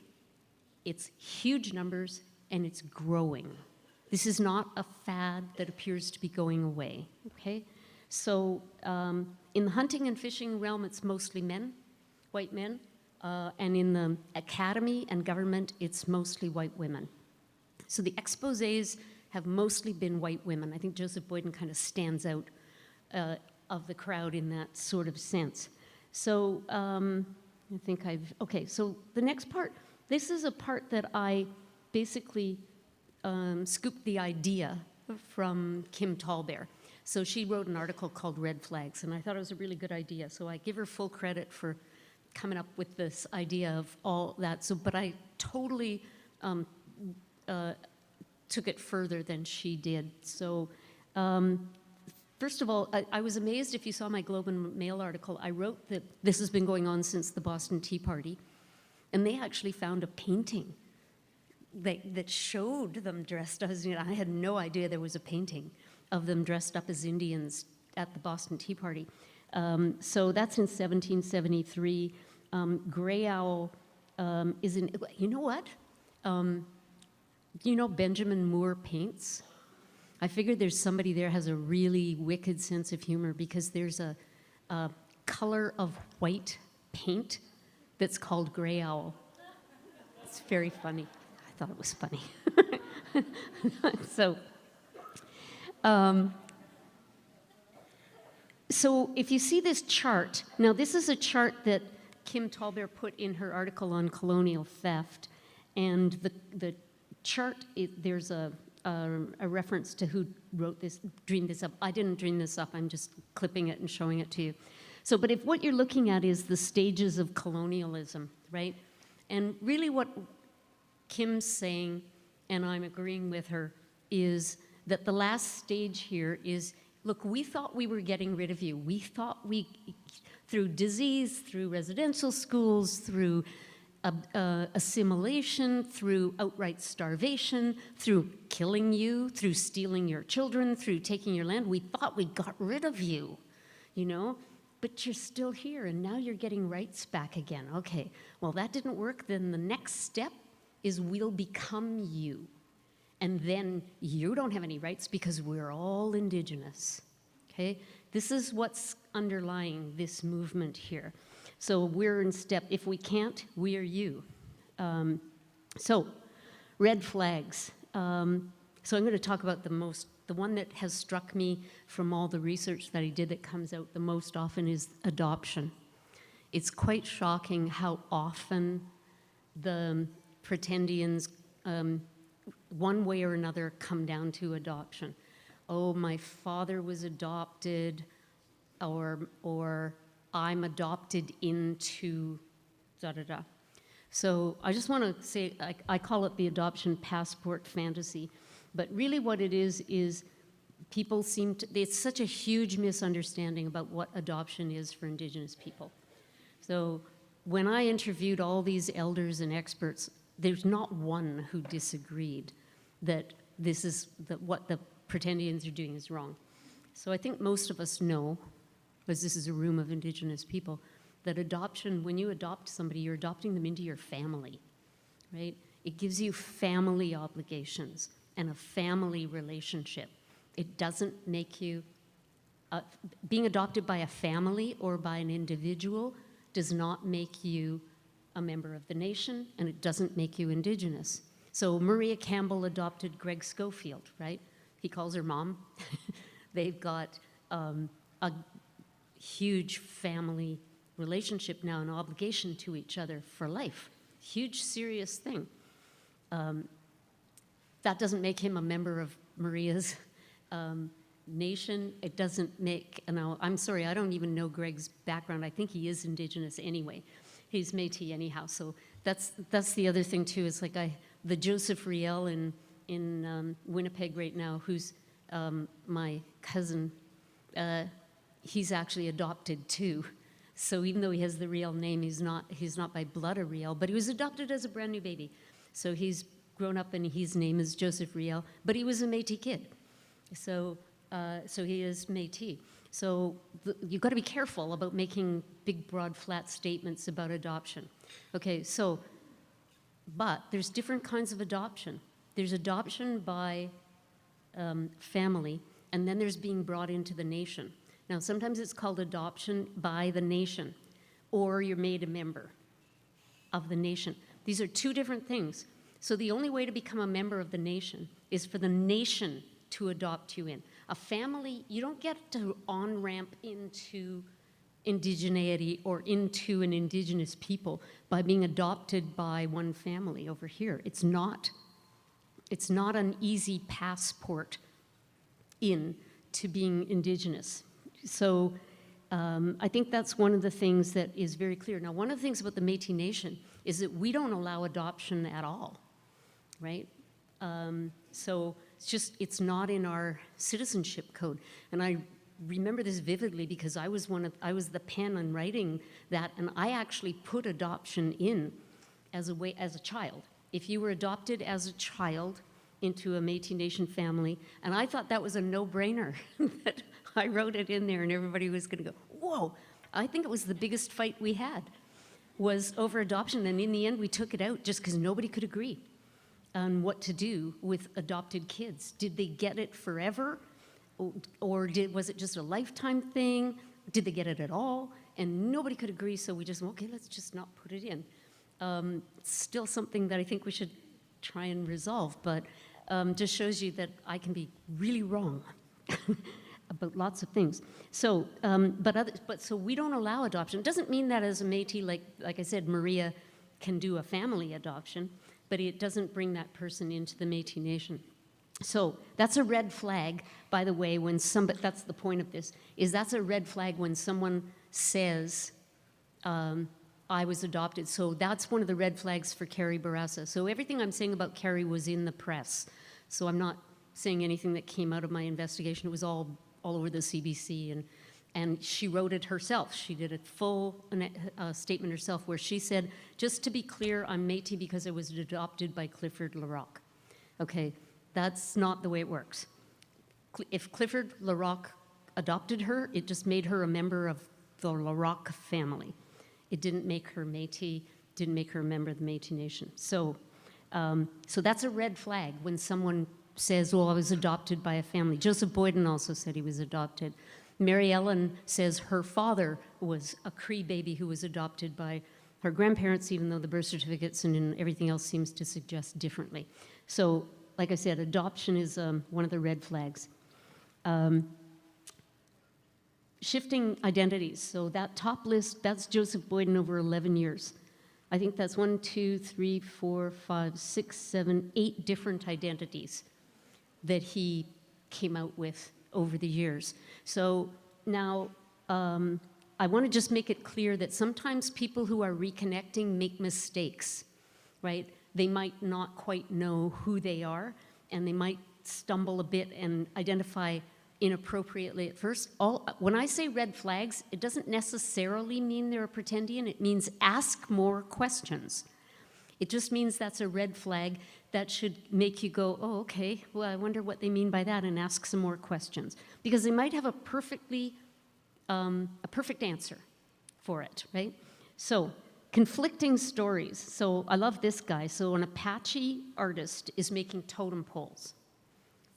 it's huge numbers, and it's growing. This is not a fad that appears to be going away, okay? So in the hunting and fishing realm, it's mostly men, white men, and in the academy and government, it's mostly white women. So the exposés have mostly been white women. I think Joseph Boyden kind of stands out of the crowd in that sort of sense. So I think okay, so the next part, this is a part that I basically scooped the idea from Kim Tallbear. So she wrote an article called Red Flags, and I thought it was a really good idea. So I give her full credit for coming up with this idea of all that. So, but I totally took it further than she did. So first of all, I was amazed if you saw my Globe and Mail article. I wrote that this has been going on since the Boston Tea Party, and they actually found a painting that showed them dressed as, I had no idea there was a painting of them dressed up as Indians at the Boston Tea Party. So that's in 1773. Gray Owl is in, you know what? You know Benjamin Moore paints? I figured there's somebody there has a really wicked sense of humor, because there's a color of white paint that's called Gray Owl. It's very funny. I thought it was funny. So if you see this chart, now this is a chart that Kim Tallbear put in her article on colonial theft, and the chart, there's a reference to who wrote this, dreamed this up. I didn't dream this up, I'm just clipping it and showing it to you. So, but if what you're looking at is the stages of colonialism, right? And really what Kim's saying, and I'm agreeing with her, is that the last stage here is, look, we thought we were getting rid of you. We thought through disease, through residential schools, through assimilation, through outright starvation, through killing you, through stealing your children, through taking your land, we thought we got rid of you, but you're still here, and now you're getting rights back again. Okay, well, that didn't work. Then the next step is we'll become you. And then you don't have any rights because we're all Indigenous, okay? This is what's underlying this movement here. So we're in step, if we can't, we are you. So red flags. So I'm going to talk about the one that has struck me from all the research that I did that comes out the most often is adoption. It's quite shocking how often the pretendians, one way or another, come down to adoption. Oh, my father was adopted, or I'm adopted into da-da-da. So I just want to say, I call it the adoption passport fantasy. But really what it is people seem to, it's such a huge misunderstanding about what adoption is for Indigenous people. So when I interviewed all these elders and experts, there's not one who disagreed that what the pretendians are doing is wrong. So I think most of us know, because this is a room of Indigenous people, that adoption, when you adopt somebody, you're adopting them into your family, right? It gives you family obligations and a family relationship. It doesn't make you, being adopted by a family or by an individual does not make you a member of the nation, and it doesn't make you Indigenous. So Maria Campbell adopted Greg Schofield, right? He calls her mom. They've got a huge family relationship now, an obligation to each other for life. Huge, serious thing. That doesn't make him a member of Maria's nation. It doesn't make, I'm sorry, I don't even know Greg's background. I think he is Indigenous anyway. He's Métis anyhow, so that's the other thing too. Is like the Joseph Riel in Winnipeg right now, who's my cousin, he's actually adopted too. So even though he has the real name, he's not by blood a Riel, but he was adopted as a brand new baby. So he's grown up and his name is Joseph Riel, but he was a Métis kid. So he is Métis. So you've got to be careful about making big, broad, flat statements about adoption. Okay, so, but there's different kinds of adoption. There's adoption by family, and then there's being brought into the nation. Now, sometimes it's called adoption by the nation, or you're made a member of the nation. These are two different things. So the only way to become a member of the nation is for the nation to adopt you in. A family, you don't get to on-ramp into indigeneity or into an indigenous people by being adopted by one family over here. It's not an easy passport in to being indigenous. So I think that's one of the things that is very clear. Now, one of the things about the Métis Nation is that we don't allow adoption at all, right? So it's not in our citizenship code. And I remember this vividly because I was the pen on writing that, and I actually put adoption in as a child. If you were adopted as a child into a Métis Nation family, and I thought that was a no-brainer. That I wrote it in there and everybody was gonna go, whoa. I think it was the biggest fight we had was over adoption, and in the end we took it out just because nobody could agree on what to do with adopted kids. Did they get it forever? Or was it just a lifetime thing? Did they get it at all? And nobody could agree, so we just went, okay, let's just not put it in. It's still something that I think we should try and resolve, but just shows you that I can be really wrong about lots of things. So, so we don't allow adoption. It doesn't mean that as a Métis, like I said, Maria can do a family adoption, but it doesn't bring that person into the Métis Nation. So that's a red flag, by the way, when somebody, that's the point of this, is that's a red flag when someone says, I was adopted. So that's one of the red flags for Carrie Barassa. So everything I'm saying about Carrie was in the press. So I'm not saying anything that came out of my investigation. It was all over the CBC, and she wrote it herself. She did a full statement herself where she said, just to be clear, I'm Métis because I was adopted by Clifford Larocque. Okay, that's not the way it works. If Clifford Larocque adopted her, it just made her a member of the Larocque family. It didn't make her Métis, didn't make her a member of the Métis Nation. So that's a red flag when someone says, well, I was adopted by a family. Joseph Boyden also said he was adopted. Mary Ellen says her father was a Cree baby who was adopted by her grandparents, even though the birth certificates and everything else seems to suggest differently. So, like I said, adoption is one of the red flags. Shifting identities. So that top list, that's Joseph Boyden over 11 years. I think that's 1, 2, 3, 4, 5, 6, 7, 8 different identities that he came out with over the years. So now I want to just make it clear that sometimes people who are reconnecting make mistakes, right? They might not quite know who they are, and they might stumble a bit and identify inappropriately at first. When I say red flags, it doesn't necessarily mean they're a pretendian. It means ask more questions. It just means that's a red flag that should make you go, oh, okay, well, I wonder what they mean by that, and ask some more questions. Because they might have a perfect answer for it, right? So, conflicting stories. So I love this guy. So an Apache artist is making totem poles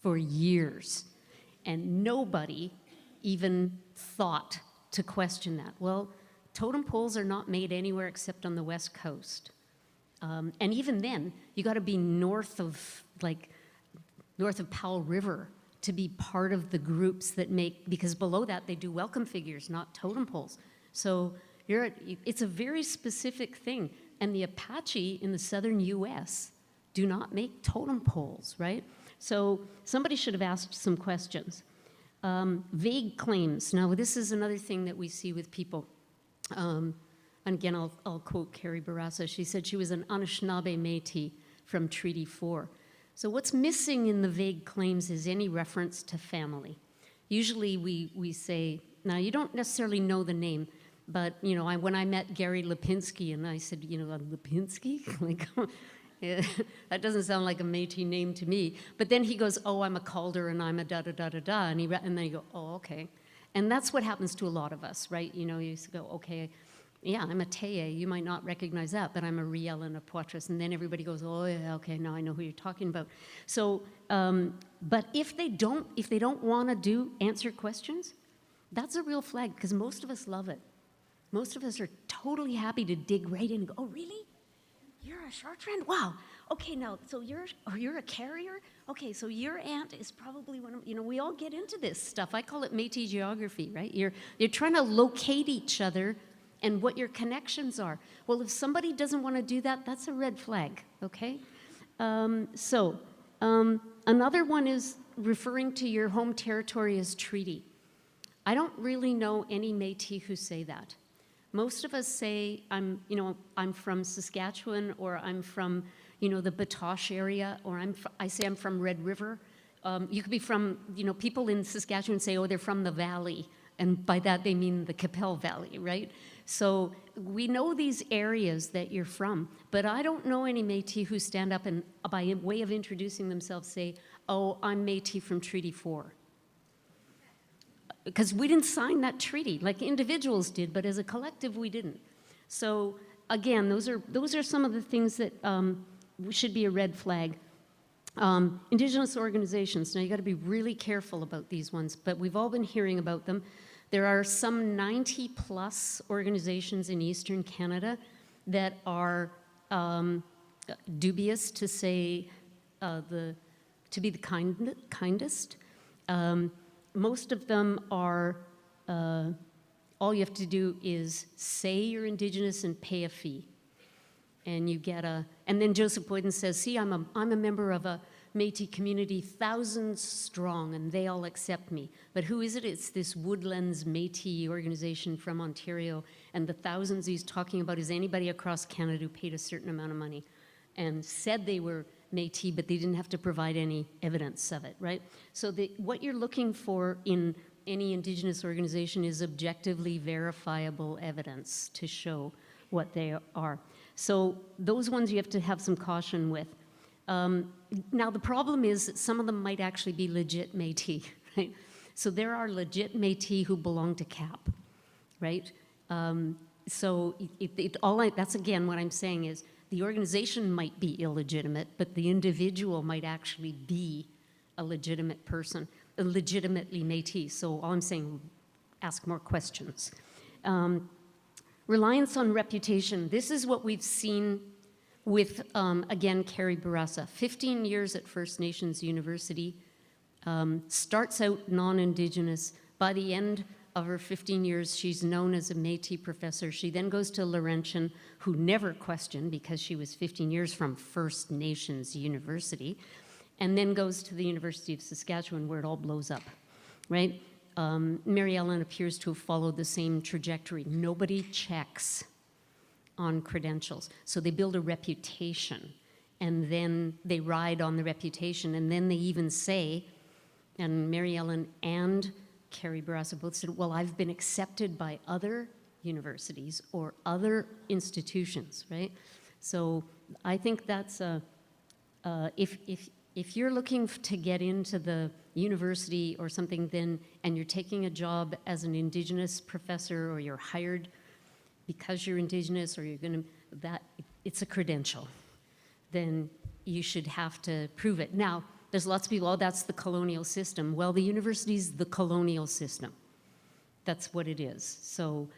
for years, and nobody even thought to question that. Well, totem poles are not made anywhere except on the West Coast. And even then, you got to be north of Powell River to be part of the groups that make, because below that they do welcome figures, not totem poles. So it's a very specific thing. And the Apache in the southern US do not make totem poles, right? So somebody should have asked some questions. Vague claims. Now, this is another thing that we see with people. And again, I'll quote Carrie Barassa. She said she was an Anishinaabe Métis from Treaty 4. So what's missing in the vague claims is any reference to family. Usually we say, now you don't necessarily know the name, but when I met Gary Lipinski and I said, Lipinski? Like, that doesn't sound like a Métis name to me. But then he goes, oh, I'm a Calder and I'm a da-da-da-da-da. And then you go, oh, okay. And that's what happens to a lot of us, right? You go, okay, yeah, I'm a Telliet. You might not recognize that, but I'm a Riel and a Poitras. And then everybody goes, oh, yeah, okay, now I know who you're talking about. So, but if they don't want to answer questions, that's a real flag, because most of us love it. Most of us are totally happy to dig right in and go, oh, really? You're a short-trend? Wow. Okay, now, so you're a carrier? Okay, so your aunt is probably one of, we all get into this stuff. I call it Métis geography, right? You're trying to locate each other and what your connections are. Well, if somebody doesn't want to do that, that's a red flag, okay? Another one is referring to your home territory as treaty. I don't really know any Métis who say that. Most of us say, I'm from Saskatchewan, or I'm from, the Batoche area, or I say I'm from Red River. You could be from, people in Saskatchewan say, oh, they're from the valley. And by that, they mean the Qu'Appelle Valley, right? So we know these areas that you're from, but I don't know any Métis who stand up and, by way of introducing themselves, say, oh, I'm Métis from Treaty 4. Because we didn't sign that treaty, like individuals did, but as a collective, we didn't. So again, those are some of the things that should be a red flag. Indigenous organizations, now you got to be really careful about these ones, but we've all been hearing about them. There are some 90 plus organizations in Eastern Canada that are dubious, to say to be the kindest. Most of them are, all you have to do is say you're Indigenous and pay a fee. And you get and then Joseph Boyden says, see, I'm a member of a Métis community, thousands strong, and they all accept me. But who is it? It's this Woodlands Métis organization from Ontario, and the thousands he's talking about is anybody across Canada who paid a certain amount of money and said they were Métis, but they didn't have to provide any evidence of it, right? So what you're looking for in any Indigenous organization is objectively verifiable evidence to show what they are. So those ones you have to have some caution with. Now the problem is that some of them might actually be legit Métis, right? So there are legit Métis who belong to CAP, right? That's again what I'm saying is, the organization might be illegitimate, but the individual might actually be a legitimate person, a legitimately Métis. So all I'm saying, ask more questions. Reliance on reputation. This is what we've seen with, again, Carrie Bourassa. 15 years at First Nations University, starts out non-Indigenous. By the end of her 15 years, she's known as a Métis professor. She then goes to Laurentian, who never questioned because she was 15 years from First Nations University, and then goes to the University of Saskatchewan, where it all blows up, right? Mary Ellen appears to have followed the same trajectory. Nobody checks on credentials. So they build a reputation, and then they ride on the reputation, and then they even say, and Mary Ellen and Carrie Bourassa both said, well, I've been accepted by other universities or other institutions, right? So I think that's if you're looking to get into the university or something, then, and you're taking a job as an Indigenous professor, or you're hired because you're Indigenous, or you're gonna, it's a credential, then you should have to prove it. Now, there's lots of people, oh, that's the colonial system. Well, the university's the colonial system. That's what it is. So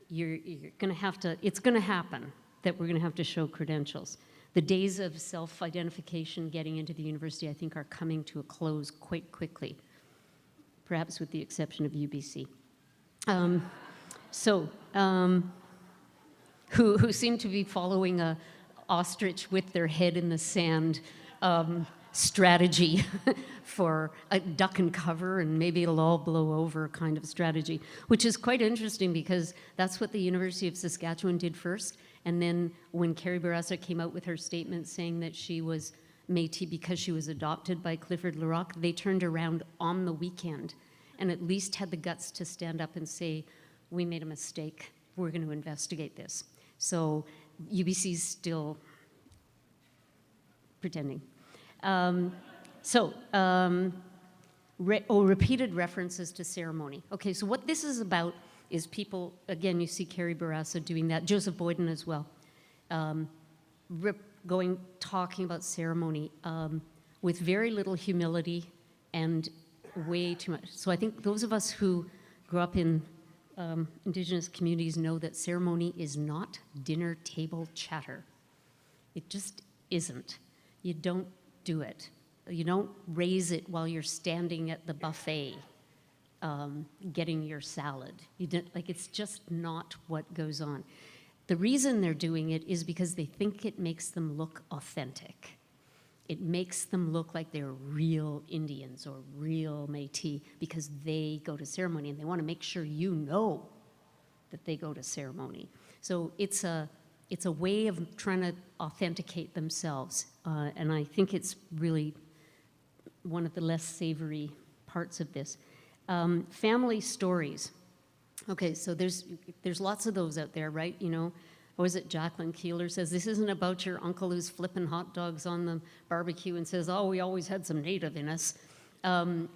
you're gonna have to, it's gonna happen that we're gonna have to show credentials. The days of self-identification getting into the university, I think, are coming to a close quite quickly, perhaps with the exception of UBC. Who seem to be following a ostrich with their head in the sand strategy for a duck and cover, and maybe it'll all blow over kind of strategy, which is quite interesting because that's what the University of Saskatchewan did first. And then when Carrie Bourassa came out with her statement saying that she was Métis because she was adopted by Clifford Larocque, they turned around on the weekend and at least had the guts to stand up and say, we made a mistake, we're going to investigate this. So UBC's still pretending. Repeated references to ceremony. Okay, so what this is about is people, again, you see Carrie Barraza doing that, Joseph Boyden as well, talking about ceremony with very little humility and way too much. So I think those of us who grew up in Indigenous communities know that ceremony is not dinner table chatter. It just isn't. You don't do it. You don't raise it while you're standing at the buffet getting your salad. It's just not what goes on. The reason they're doing it is because they think it makes them look authentic. It makes them look like they're real Indians or real Métis because they go to ceremony, and they want to make sure you know that they go to ceremony. So it's a way of trying to authenticate themselves, and I think it's really one of the less savory parts of this. Family stories. Okay, so there's lots of those out there, right? You know, what was it Jacqueline Keeler says, this isn't about your uncle who's flipping hot dogs on the barbecue and says, oh, we always had some native in us. And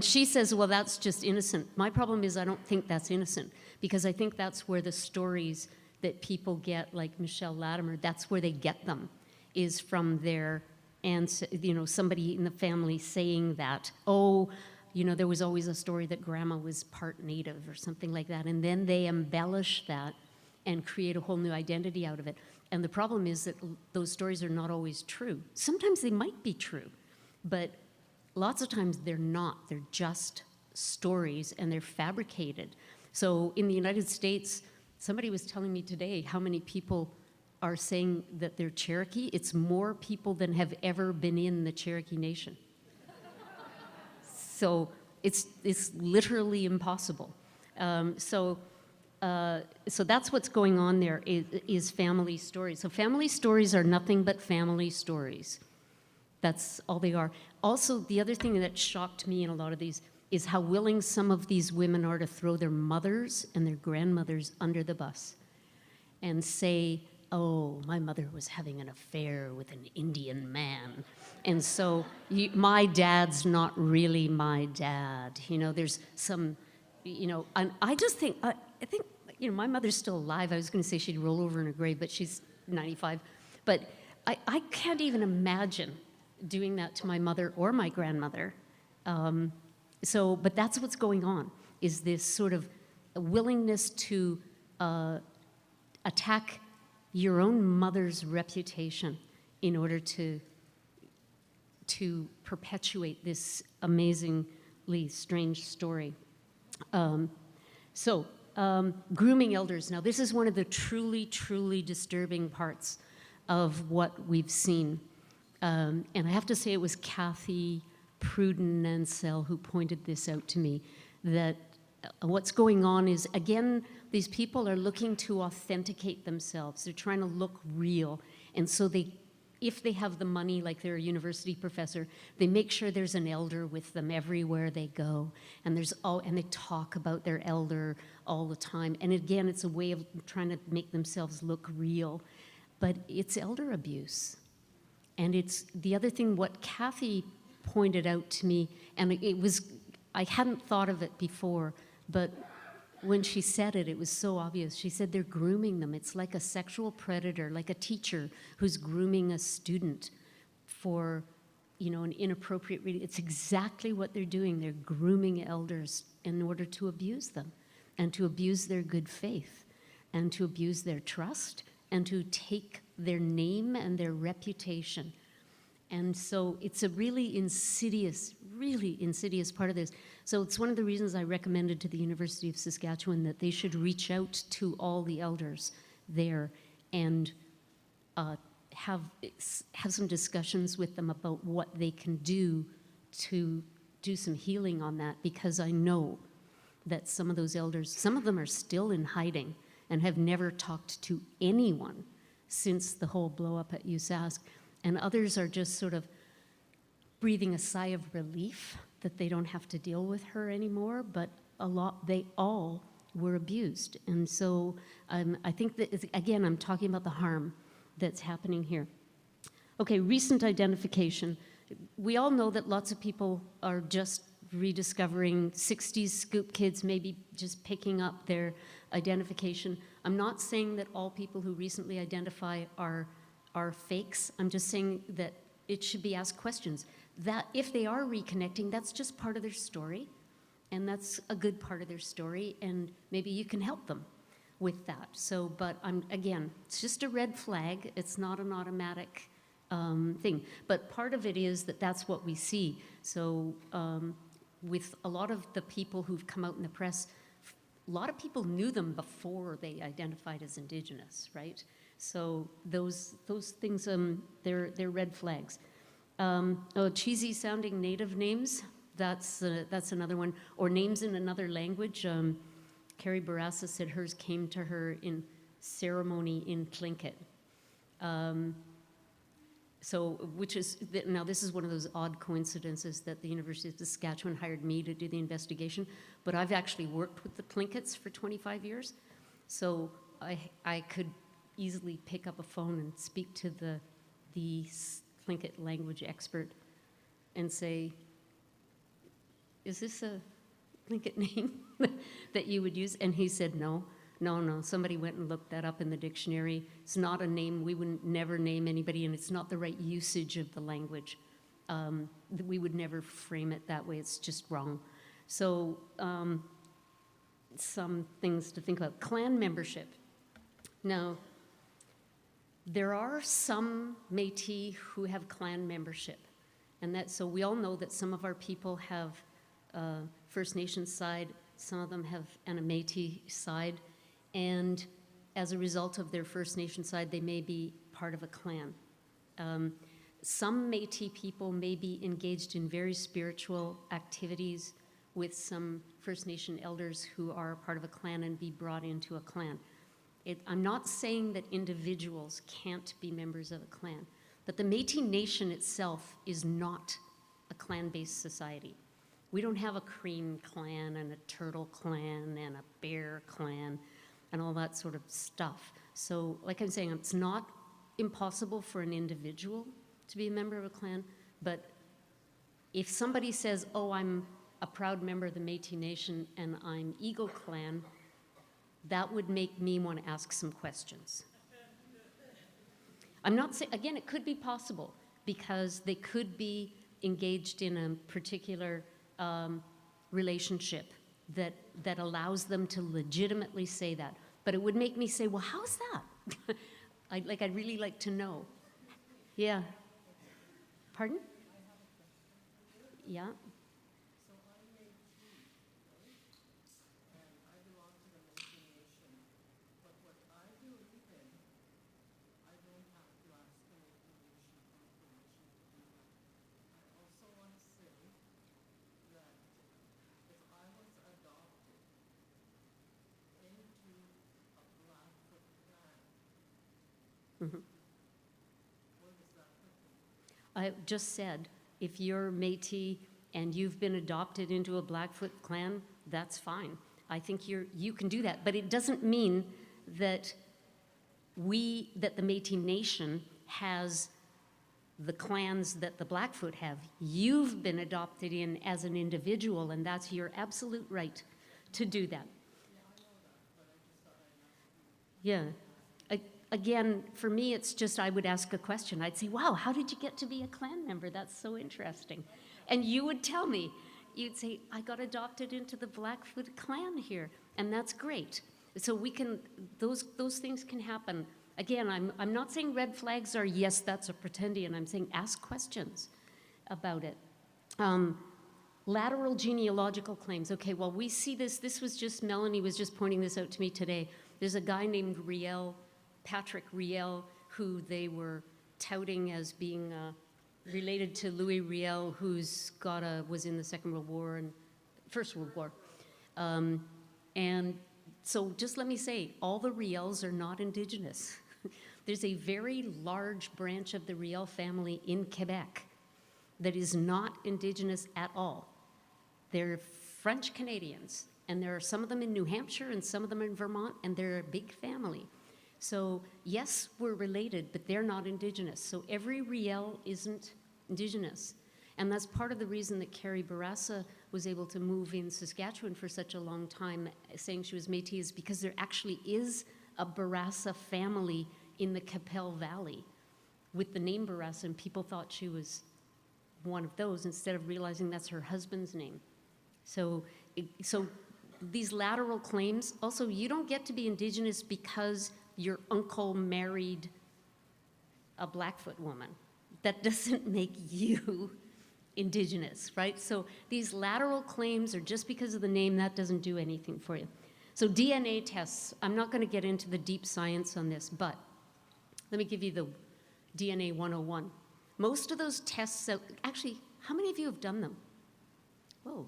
she says, well, that's just innocent. My problem is I don't think that's innocent, because I think that's where the stories that people get, like Michelle Latimer, that's where they get them, is from their, somebody in the family saying that, oh, there was always a story that grandma was part native or something like that. And then they embellish that and create a whole new identity out of it. And the problem is that those stories are not always true. Sometimes they might be true, but lots of times they're not. They're just stories, and they're fabricated. So in the United States, somebody was telling me today how many people are saying that they're Cherokee. It's more people than have ever been in the Cherokee Nation. So it's literally impossible. So that's what's going on there is family stories. So family stories are nothing but family stories. That's all they are. Also, the other thing that shocked me in a lot of these is how willing some of these women are to throw their mothers and their grandmothers under the bus and say, oh, my mother was having an affair with an Indian man. And so my dad's not really my dad. There's some, and I just think, I think, my mother's still alive. I was going to say she'd roll over in her grave, but she's 95. But I can't even imagine doing that to my mother or my grandmother. But that's what's going on, is this sort of willingness to attack your own mother's reputation in order to perpetuate this amazingly strange story. Grooming elders. Now, this is one of the truly, truly disturbing parts of what we've seen. And I have to say it was Kathy Pruden-Nansel who pointed this out to me, that what's going on is, again, these people are looking to authenticate themselves. They're trying to look real. And so if they have the money, like they're a university professor, they make sure there's an elder with them everywhere they go. And they talk about their elder all the time. And again, it's a way of trying to make themselves look real. But it's elder abuse. And it's the other thing, what Kathy pointed out to me, and I hadn't thought of it before, but when she said it, it was so obvious. She said they're grooming them. It's like a sexual predator, like a teacher who's grooming a student for, an inappropriate reading. It's exactly what they're doing. They're grooming elders in order to abuse them, and to abuse their good faith, and to abuse their trust, and to take their name and their reputation. And so it's a really insidious part of this. So it's one of the reasons I recommended to the University of Saskatchewan that they should reach out to all the elders there and have some discussions with them about what they can do to do some healing on that, because I know that some of those elders, some of them are still in hiding and have never talked to anyone since the whole blow up at USask. And others are just sort of breathing a sigh of relief that they don't have to deal with her anymore, but they all were abused. And so I think that, again, I'm talking about the harm that's happening here. Okay, recent identification. We all know that lots of people are just rediscovering 60s scoop kids, maybe just picking up their identification. I'm not saying that all people who recently identify are fakes. I'm just saying that it should be asked questions. That if they are reconnecting, that's just part of their story, and that's a good part of their story, and maybe you can help them with that. So, but again, it's just a red flag. It's not an automatic thing. But part of it is that that's what we see. So with a lot of the people who've come out in the press, a lot of people knew them before they identified as Indigenous, right? So those things, they're red flags. Cheesy sounding Native names, that's another one. Or names in another language. Carrie Barassa said hers came to her in ceremony in Tlingit. Now this is one of those odd coincidences that the University of Saskatchewan hired me to do the investigation, but I've actually worked with the Tlinkits for 25 years. So I could easily pick up a phone and speak to the Tlingit language expert and say, is this a Tlingit name that you would use? And he said, no, somebody went and looked that up in the dictionary. It's not a name, we would never name anybody, and it's not the right usage of the language. We would never frame it that way, it's just wrong. So some things to think about. Clan membership. Now, there are some Métis who have clan membership, and so we all know that some of our people have First Nations side, some of them have a Métis side, and as a result of their First Nation side, they may be part of a clan. Some Métis people may be engaged in very spiritual activities with some First Nation elders who are part of a clan and be brought into a clan. I'm not saying that individuals can't be members of a clan, but the Métis Nation itself is not a clan-based society. We don't have a cream clan and a turtle clan and a bear clan and all that sort of stuff. So like I'm saying, it's not impossible for an individual to be a member of a clan, but if somebody says, oh, I'm a proud member of the Métis Nation and I'm Eagle Clan, that would make me want to ask some questions. I'm not saying, again, it could be possible because they could be engaged in a particular relationship that allows them to legitimately say that. But it would make me say, well, how's that? I'd really like to know. Yeah. Pardon? Yeah. Mm-hmm. I just said, if you're Métis and you've been adopted into a Blackfoot clan, that's fine. I think you can do that, but it doesn't mean that the Métis Nation has the clans that the Blackfoot have. You've been adopted in as an individual, and that's your absolute right to do that. Yeah. Again, for me, it's just I would ask a question. I'd say, wow, how did you get to be a clan member? That's so interesting. And you would tell me. You'd say, I got adopted into the Blackfoot clan here, and that's great. So we can, those things can happen. Again, I'm not saying red flags are, yes, that's a pretendian. I'm saying ask questions about it. Lateral genealogical claims. Okay, well, we see this was just, Melanie was just pointing this out to me today. There's a guy named Patrick Riel, who they were touting as being related to Louis Riel, who's was in the Second World War and First World War. And so just let me say, all the Riels are not Indigenous. There's a very large branch of the Riel family in Quebec that is not Indigenous at all. They're French Canadians, and there are some of them in New Hampshire and some of them in Vermont, and they're a big family. So yes, we're related, but they're not Indigenous. So every Riel isn't Indigenous. And that's part of the reason that Carrie Bourassa was able to move in Saskatchewan for such a long time, saying she was Métis, is because there actually is a Bourassa family in the Qu'Appelle Valley with the name Bourassa, and people thought she was one of those instead of realizing that's her husband's name. So these lateral claims, also, you don't get to be Indigenous because your uncle married a Blackfoot woman. That doesn't make you Indigenous, right? So these lateral claims are just because of the name, that doesn't do anything for you. So DNA tests, I'm not going to get into the deep science on this, but let me give you the DNA 101. Most of those tests, actually, how many of you have done them? Whoa,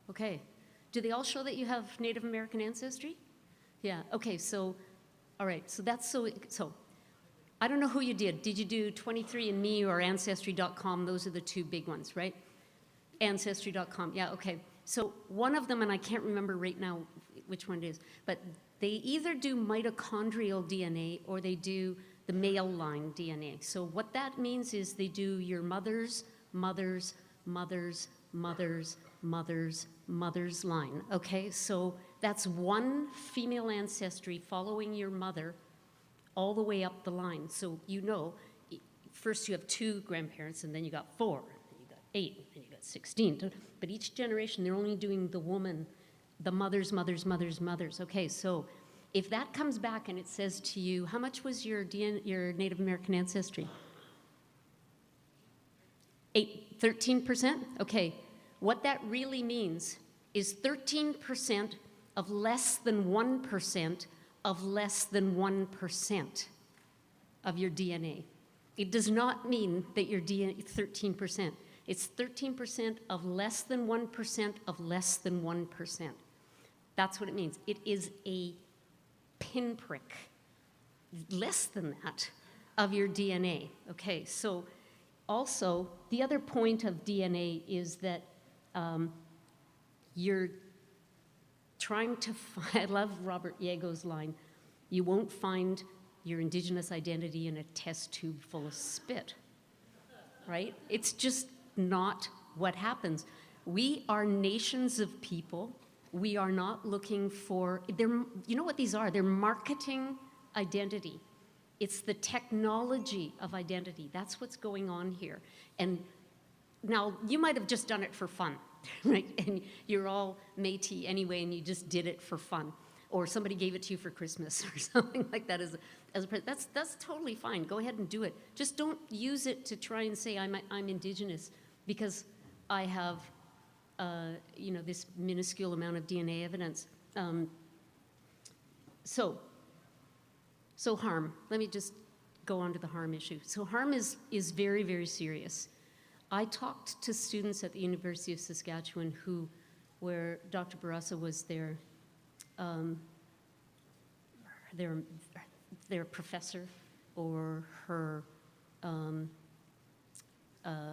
okay. Do they all show that you have Native American ancestry? Yeah, okay, so, all right, so that's so I don't know who you did. Did you do 23andMe or Ancestry.com? Those are the two big ones, right? Ancestry.com, yeah, okay. So one of them, and I can't remember right now which one it is, but they either do mitochondrial DNA or they do the male line DNA. So what that means is they do your mother's line, okay? So that's one female ancestry following your mother all the way up the line. So you know, first you have 2 grandparents, and then you got 4, and you got 8, and you got 16. But each generation, they're only doing the woman, the mothers. Okay, so if that comes back and it says to you, how much was your Native American ancestry? 13%? Okay, what that really means is 13% of less than 1% of less than 1% of your DNA. It does not mean that your DNA is 13%. It's 13% of less than 1% of less than 1%. That's what it means. It is a pinprick, less than that, of your DNA. Okay, so also, the other point of DNA is that you're trying to find, I love Robert Yego's line, you won't find your Indigenous identity in a test tube full of spit, right? It's just not what happens. We are nations of people. We are not looking for, you know what these are? They're marketing identity. It's the technology of identity. That's what's going on here. And now, you might have just done it for fun, right? And you're all Métis anyway, and you just did it for fun. Or somebody gave it to you for Christmas or something like that as a present. That's totally fine. Go ahead and do it. Just don't use it to try and say I'm Indigenous because I have you know, this minuscule amount of DNA evidence. So harm. Let me just go on to the harm issue. So harm is very, very serious. I talked to students at the University of Saskatchewan where Dr. Bourassa was their professor or her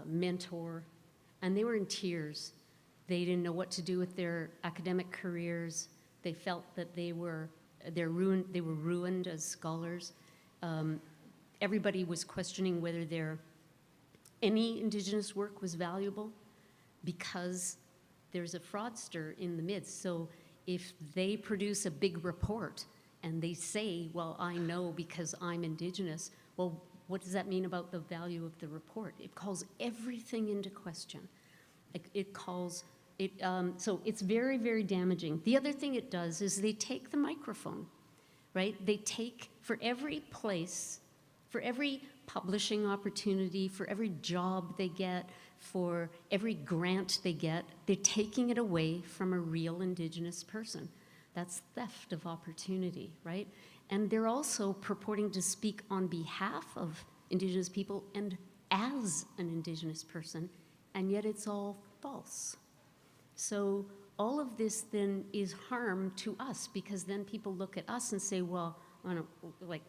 mentor, and they were in tears. They didn't know what to do with their academic careers. They felt that they were ruined as scholars. Everybody was questioning whether any Indigenous work was valuable because there's a fraudster in the midst. So if they produce a big report and they say, well, I know because I'm Indigenous, well, what does that mean about the value of the report? It calls everything into question. So it's very, very damaging. The other thing it does is they take the microphone, right? They take, for every place, for every publishing opportunity, for every job they get, for every grant they get, they're taking it away from a real Indigenous person. That's theft of opportunity, right? And they're also purporting to speak on behalf of Indigenous people and as an Indigenous person, and yet it's all false. So all of this then is harm to us because then people look at us and say, well, I don't, like,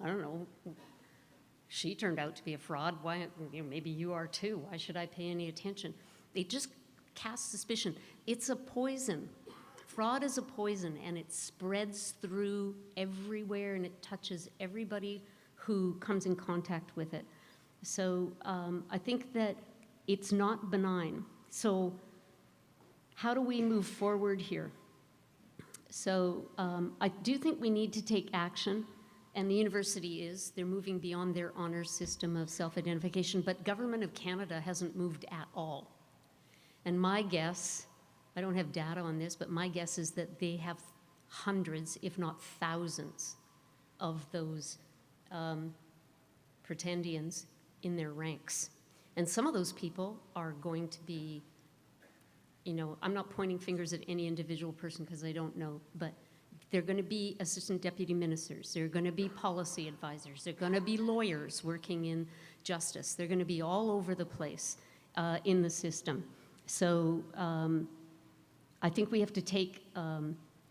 I don't know, she turned out to be a fraud. Why, maybe you are too. Why should I pay any attention? They just cast suspicion. It's a poison. Fraud is a poison, and it spreads through everywhere, and it touches everybody who comes in contact with it. So I think that it's not benign. So how do we move forward here? So I do think we need to take action, and the university is. They're moving beyond their honor system of self-identification, but Government of Canada hasn't moved at all. And my guess, I don't have data on this, but my guess is that they have hundreds, if not thousands, of those pretendians in their ranks. And some of those people are going to be, I'm not pointing fingers at any individual person because I don't know, but they're going to be assistant deputy ministers. They're going to be policy advisors. They're going to be lawyers working in justice. They're going to be all over the place in the system. So I think we have to take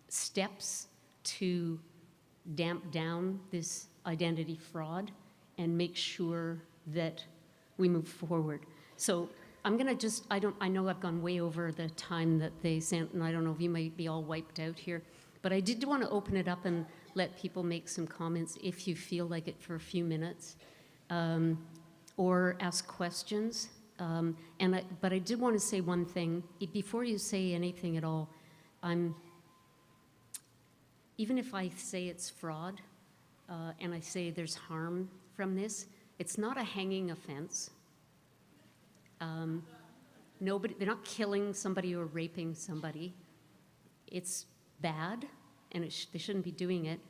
steps to damp down this identity fraud and make sure that we move forward. So I'm going to I know I've gone way over the time that they sent, and I don't know if you might be all wiped out here, but I did want to open it up and let people make some comments if you feel like it for a few minutes, or ask questions. But I did want to say one thing. Before you say anything at all, even if I say it's fraud, and I say there's harm from this, it's not a hanging offense. They're not killing somebody or raping somebody. It's bad, and they shouldn't be doing it.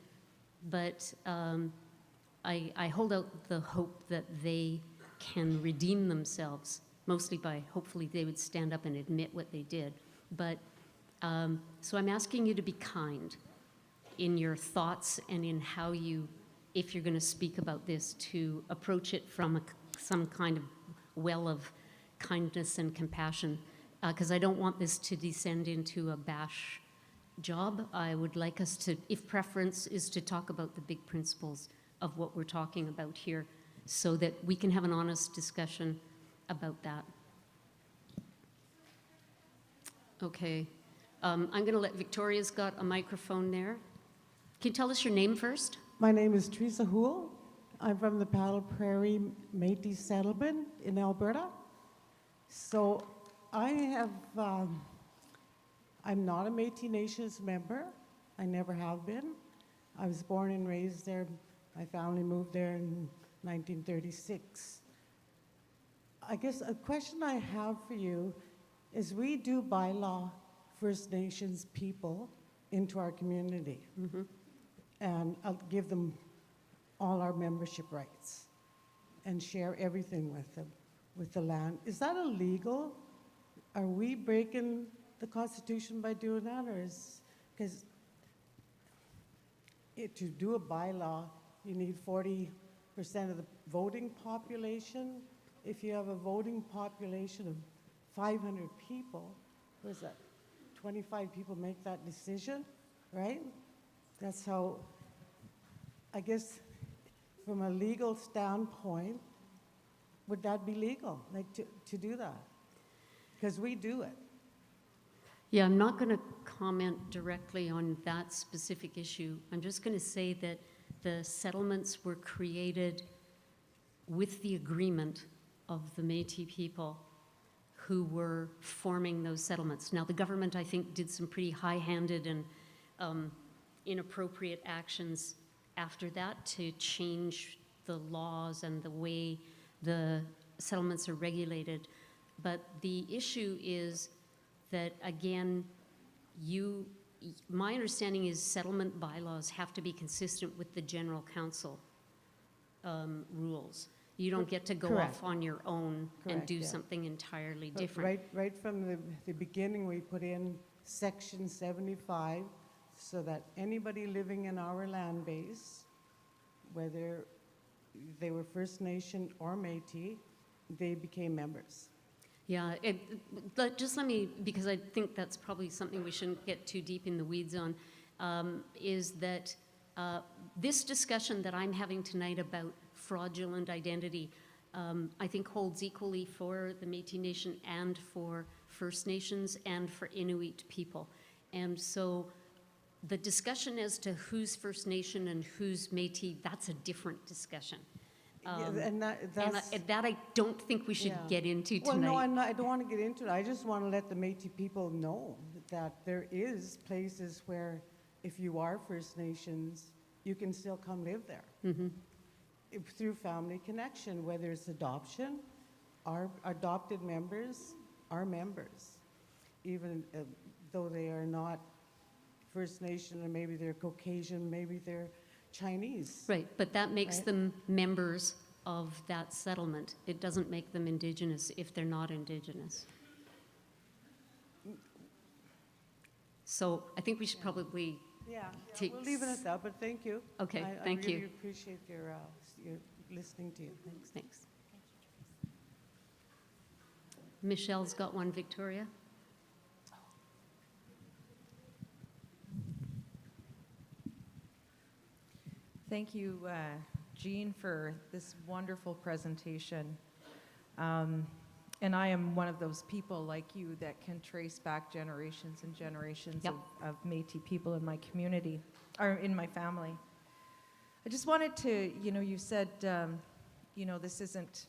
But I hold out the hope that they can redeem themselves, mostly by hopefully they would stand up and admit what they did. But so I'm asking you to be kind in your thoughts and in how you, if you're going to speak about this, to approach it from some kind of well of kindness and compassion, because I don't want this to descend into a bash job. I would like us to, if preference is to talk about the big principles of what we're talking about here, so that we can have an honest discussion about that. Okay. I'm going to let Victoria's got a microphone there. Can you tell us your name first? My name is Teresa Houle. I'm from the Paddle Prairie Métis settlement in Alberta. So I'm not a Métis Nations member. I never have been. I was born and raised there. My family moved there in 1936. I guess a question I have for you is, we do bylaw First Nations people into our community, and I'll give them all our membership rights and share everything with them, with the land. Is that illegal? Are we breaking the Constitution by doing that, or is, because to do a bylaw, you need 40% of the voting population. If you have a voting population of 500 people, what is that? 25 people make that decision, right? That's how, I guess, from a legal standpoint, would that be legal, like to do that? Because we do it. Yeah, I'm not going to comment directly on that specific issue. I'm just going to say that the settlements were created with the agreement of the Métis people who were forming those settlements. Now, the government, I think, did some pretty high-handed and inappropriate actions after that to change the laws and the way the settlements are regulated. But the issue is that, again, my understanding is settlement bylaws have to be consistent with the General Council rules. You don't get to go Correct. off on your own and Correct, do yeah. something entirely different. Right from the beginning, we put in Section 75 so that anybody living in our land base, whether they were First Nation or Métis, they became members. Yeah, just let me, because I think that's probably something we shouldn't get too deep in the weeds on, is that This discussion that I'm having tonight about fraudulent identity, I think holds equally for the Métis Nation and for First Nations and for Inuit people. And so the discussion as to who's First Nation and who's Métis, that's a different discussion. And that's... that I don't think we should get into tonight. Well, no, I don't want to get into it. I just want to let the Métis people know that there is places where if you are First Nations, you can still come live there. Mm-hmm. Through family connection, whether it's adoption, our adopted members are members, even though they are not First Nation, or maybe they're Caucasian, maybe they're Chinese. Right, but that makes Right. them members of that settlement. It doesn't make them Indigenous if they're not Indigenous. So I think we should probably We'll leave it at that, but thank you. Okay, I thank really you. appreciate your listening to you. Thanks. Thanks. Michelle's got one, Victoria. Thank you, Jean, for this wonderful presentation. And I am one of those people like you that can trace back generations and generations Yep. of Métis people in my community, or in my family. I just wanted to, you said, this isn't,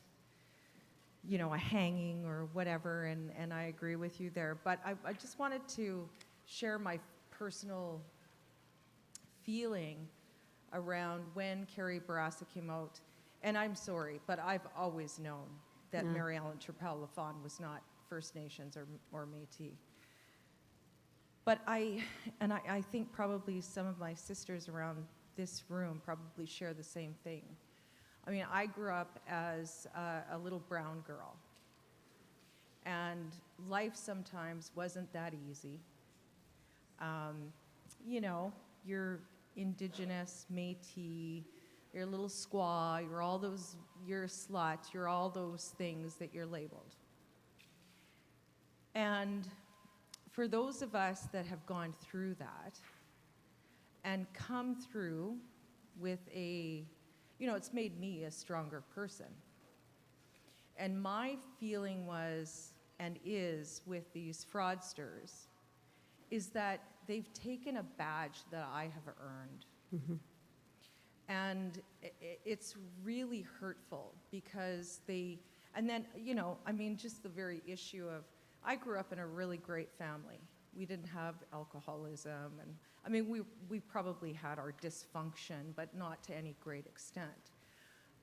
a hanging or whatever, and I agree with you there. But I just wanted to share my personal feeling around when Carrie Bourassa came out. And I'm sorry, but I've always known that Mary Ellen Turpel-Lafon was not First Nations or Métis. But I think probably some of my sisters around this room probably share the same thing. I mean, I grew up as a little brown girl. And life sometimes wasn't that easy. You're Indigenous, Métis, you're a little squaw, you're a slut, you're all those things that you're labeled. And for those of us that have gone through that and come through with it's made me a stronger person. And my feeling was, and is, with these fraudsters, is that they've taken a badge that I have earned. Mm-hmm. And it's really hurtful because just the very issue of, I grew up in a really great family. We didn't have alcoholism, and we probably had our dysfunction, but not to any great extent.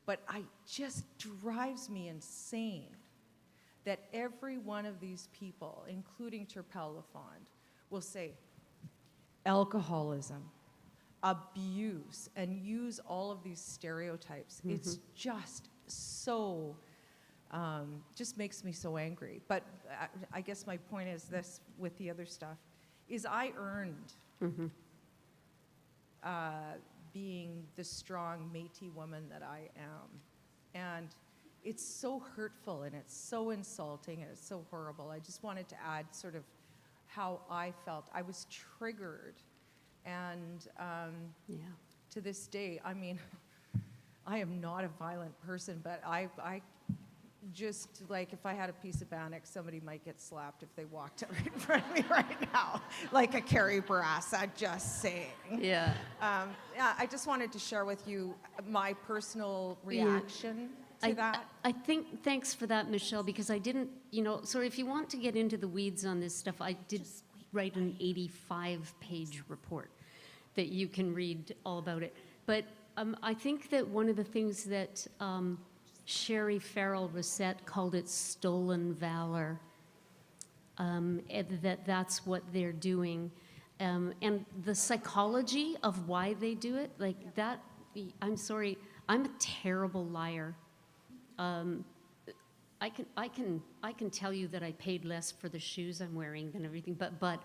But it just drives me insane that every one of these people, including Turpel-Lafon, will say alcoholism, abuse, and use all of these stereotypes. Mm-hmm. It's just so, just makes me so angry. But I guess my point is this with the other stuff, is I earned Mm-hmm. being the strong Métis woman that I am. And it's so hurtful, and it's so insulting, and it's so horrible. I just wanted to add sort of how I felt. I was triggered. And to this day, I am not a violent person, but I just, like, if I had a piece of Bannock, somebody might get slapped if they walked right in front of me right now, like a Carrie Bourassa, just saying. Yeah. I just wanted to share with you my personal reaction to that. I think, thanks for that, Michelle, because I didn't, so if you want to get into the weeds on this stuff, I did write an 85-page report that you can read all about it. But I think that one of the things that Sherry Farrell Rosette called it stolen valor, and that's what they're doing. And the psychology of why they do it, like that, I'm sorry, I'm a terrible liar. I can tell you that I paid less for the shoes I'm wearing than everything, but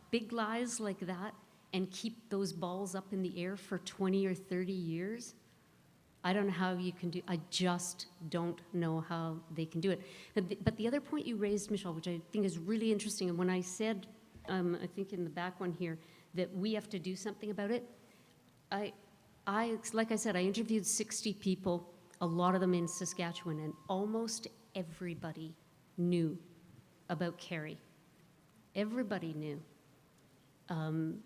big lies like that and keep those balls up in the air for 20 or 30 years, I don't know how you can do. I just don't know how they can do it. But the other point you raised, Michelle, which I think is really interesting, and when I said, I think in the back one here, that we have to do something about it, like I said, I interviewed 60 people, a lot of them in Saskatchewan, and almost everybody knew about Carrie. Everybody knew.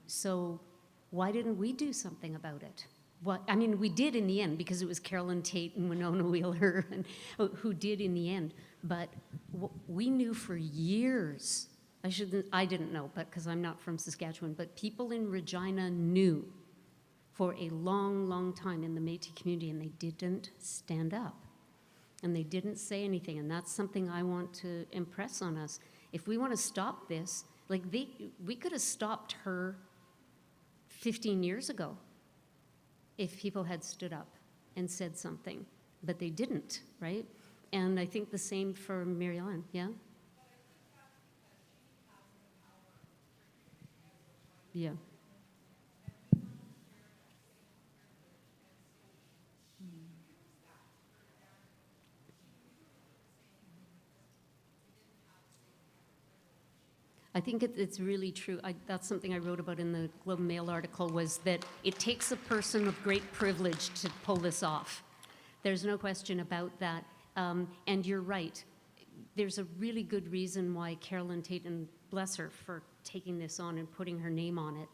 So why didn't we do something about it? I mean, we did in the end because it was Carolyn Tate and Winona Wheeler and, who did in the end. But we knew for years. I didn't know, but because I'm not from Saskatchewan. But people in Regina knew for a long, long time in the Métis community, and they didn't stand up, and they didn't say anything. And that's something I want to impress on us. If we want to stop this, like we could have stopped her 15 years ago if people had stood up and said something, but they didn't, right? And I think the same for Mary Ellen, yeah? Yeah. I think it's really true. That's something I wrote about in the Globe and Mail article, was that it takes a person of great privilege to pull this off. There's no question about that. And you're right. There's a really good reason why Carolyn Tate, and bless her for taking this on and putting her name on it.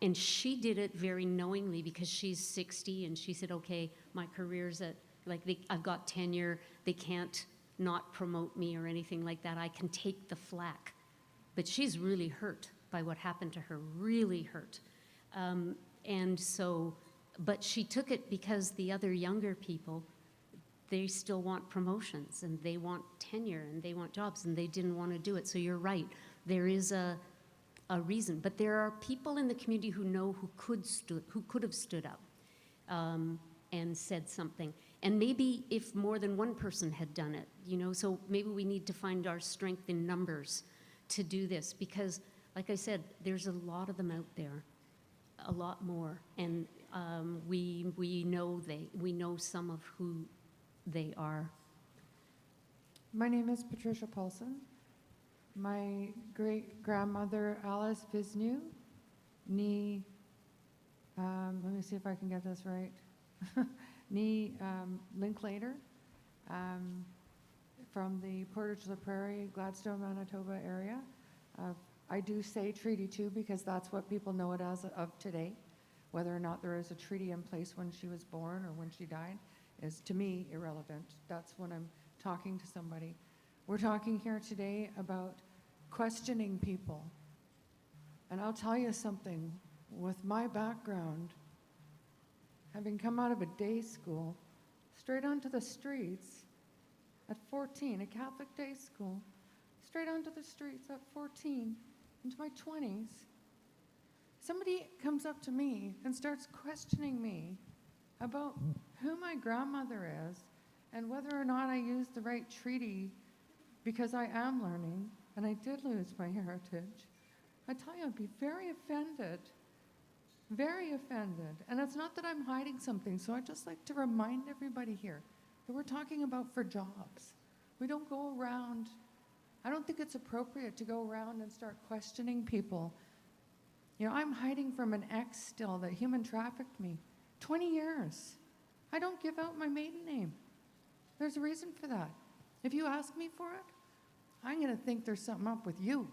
And she did it very knowingly because she's 60 and she said, okay, my career's I've got tenure. They can't not promote me or anything like that. I can take the flack. But she's really hurt by what happened to her, really hurt. And so, but she took it because the other younger people, they still want promotions and they want tenure and they want jobs and they didn't want to do it. So you're right, there is a reason. But there are people in the community who know who could have stood up and said something. And maybe if more than one person had done it, so maybe we need to find our strength in numbers to do this, because like I said, there's a lot of them out there, a lot more, and we know some of who they are. My name is Patricia Paulson. My great-grandmother Alice Visnew, let me see if I can get this right, Linklater, from the Portage la Prairie, Gladstone, Manitoba area. I do say Treaty 2 because that's what people know it as of today. Whether or not there is a treaty in place when she was born or when she died is, to me, irrelevant. That's when I'm talking to somebody. We're talking here today about questioning people. And I'll tell you something, with my background, having come out of a day school, straight onto the streets at 14, a Catholic day school, straight onto the streets at 14, into my 20s, somebody comes up to me and starts questioning me about who my grandmother is and whether or not I used the right treaty, because I am learning, and I did lose my heritage. I tell you, I'd be very offended. Very offended. And it's not that I'm hiding something, so I'd just like to remind everybody here that we're talking about for jobs. We don't go around, I don't think it's appropriate to go around and start questioning people. I'm hiding from an ex still that human trafficked me. 20 years. I don't give out my maiden name. There's a reason for that. If you ask me for it, I'm going to think there's something up with you.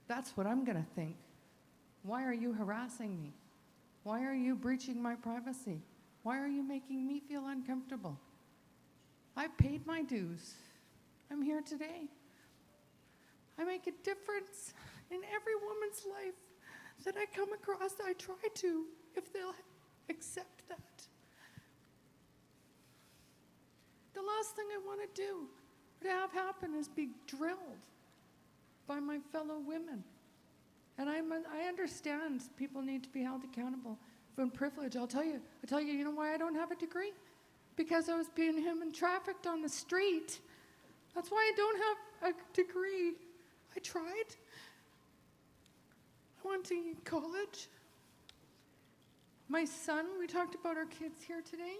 That's what I'm going to think. Why are you harassing me? Why are you breaching my privacy? Why are you making me feel uncomfortable? I paid my dues. I'm here today. I make a difference in every woman's life that I come across. I try to, if they'll accept that. The last thing I want to do, or to have happen, is be drilled by my fellow women. And I understand people need to be held accountable for privilege. I'll tell you, you know why I don't have a degree? Because I was being human trafficked on the street. That's why I don't have a degree. I tried. I went to college. My son, we talked about our kids here today.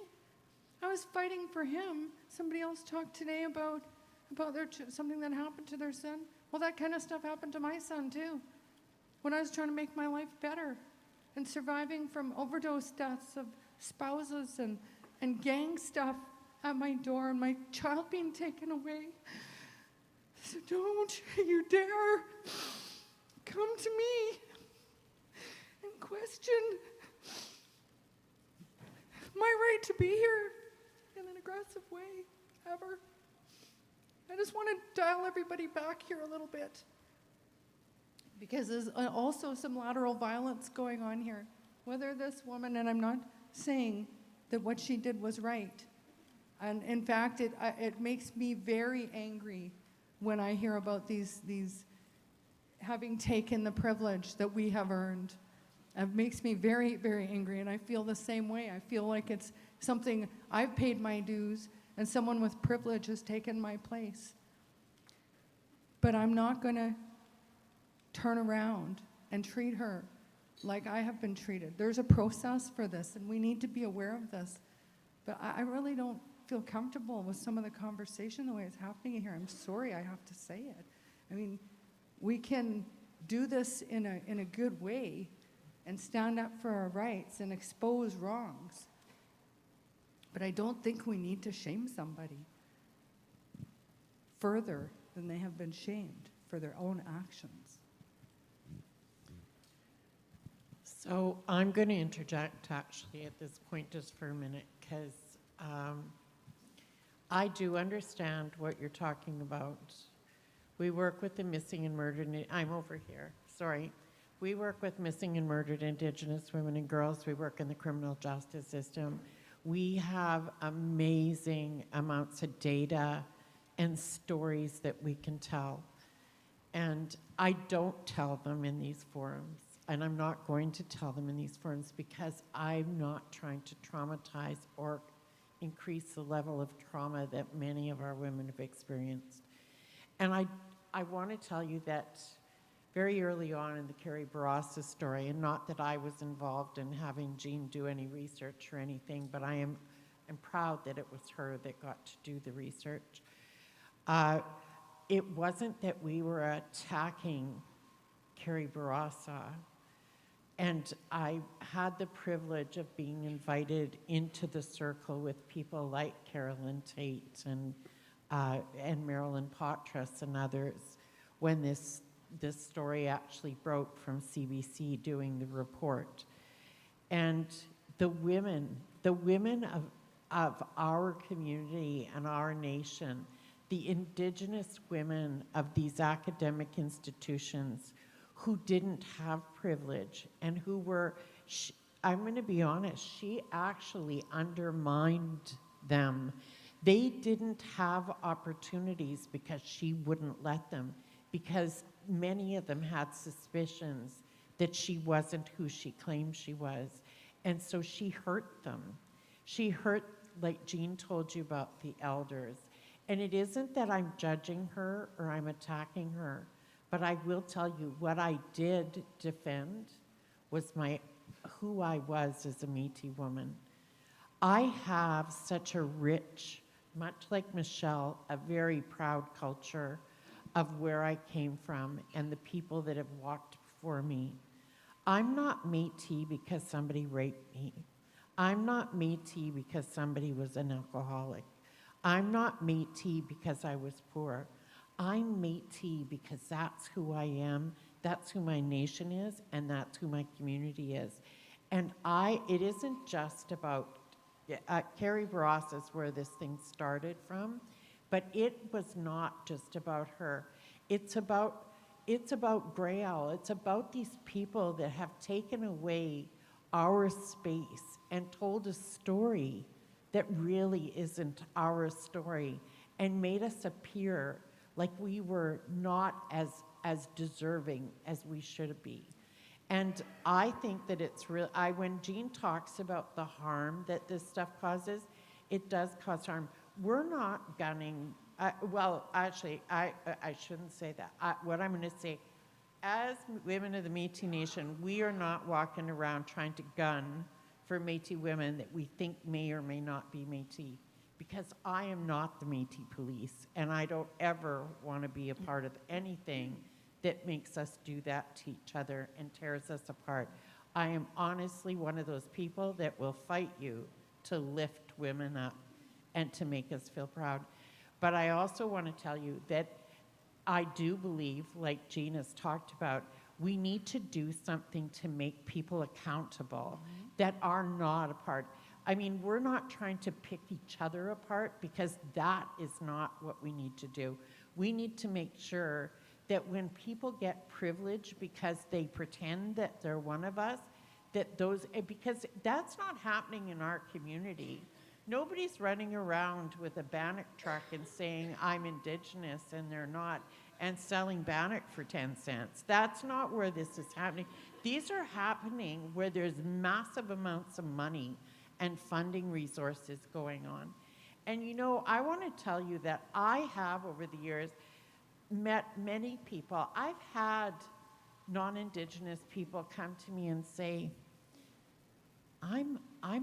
I was fighting for him. Somebody else talked today about something that happened to their son. Well, that kind of stuff happened to my son too, when I was trying to make my life better. and surviving from overdose deaths of spouses and gang stuff at my door and my child being taken away. So don't you dare come to me and question my right to be here in an aggressive way, ever. I just want to dial everybody back here a little bit, because there's also some lateral violence going on here. Whether this woman, and I'm not saying that what she did was right, and in fact, it makes me very angry when I hear about these having taken the privilege that we have earned. It makes me very, very angry, and I feel the same way. I feel like it's something I've paid my dues, and someone with privilege has taken my place. But I'm not going to turn around and treat her like I have been treated. There's a process for this, and we need to be aware of this. But I really don't feel comfortable with some of the conversation the way it's happening here. I'm sorry I have to say it. I mean, we can do this in a good way and stand up for our rights and expose wrongs. But I don't think we need to shame somebody further than they have been shamed for their own actions. So I'm going to interject actually at this point just for a minute, because I do understand what you're talking about. We work with the missing and murdered, I'm over here, sorry. We work with missing and murdered Indigenous women and girls. We work in the criminal justice system. We have amazing amounts of data and stories that we can tell. And I don't tell them in these forums. And I'm not going to tell them in these forums because I'm not trying to traumatize or increase the level of trauma that many of our women have experienced. And I want to tell you that very early on in the Carrie Barasa story, and not that I was involved in having Jean do any research or anything, but I'm proud that it was her that got to do the research. It wasn't that we were attacking Carrie Barasa, and I had the privilege of being invited into the circle with people like Carolyn Tate and Marilyn Poitras and others when this story actually broke from CBC doing the report. And the women of our community and our nation, the Indigenous women of these academic institutions who didn't have privilege and who were, I'm going to be honest, she actually undermined them. They didn't have opportunities because she wouldn't let them, because many of them had suspicions that she wasn't who she claimed she was. And so she hurt them. She hurt, like Jean told you about the elders. And it isn't that I'm judging her or I'm attacking her, but I will tell you what I did defend was who I was as a Métis woman. I have such a rich, much like Michelle, a very proud culture of where I came from and the people that have walked before me. I'm not Métis because somebody raped me. I'm not Métis because somebody was an alcoholic. I'm not Métis because I was poor. I'm Métis because that's who I am, that's who my nation is, and that's who my community is. And it isn't just about, Carrie Barasa is where this thing started from, but it was not just about her. It's about Grail. It's about these people that have taken away our space and told a story that really isn't our story and made us appear like we were not as deserving as we should be. And I think that it's real. When Jean talks about the harm that this stuff causes, it does cause harm. We're not gunning. Well, actually, I shouldn't say that. What I'm going to say, as women of the Métis Nation, we are not walking around trying to gun for Métis women that we think may or may not be Métis, because I am not the Métis police, and I don't ever want to be a part of anything that makes us do that to each other and tears us apart. I am honestly one of those people that will fight you to lift women up and to make us feel proud. But I also want to tell you that I do believe, like Jean has talked about, we need to do something to make people accountable that are not a part. I mean, we're not trying to pick each other apart, because that is not what we need to do. We need to make sure that when people get privilege because they pretend that they're one of us, that those, because that's not happening in our community. Nobody's running around with a bannock truck and saying, I'm Indigenous, and they're not, and selling bannock for 10 cents. That's not where this is happening. These are happening where there's massive amounts of money and funding resources going on. And you know, I want to tell you that I have, over the years, met many people. I've had non-Indigenous people come to me and say, I'm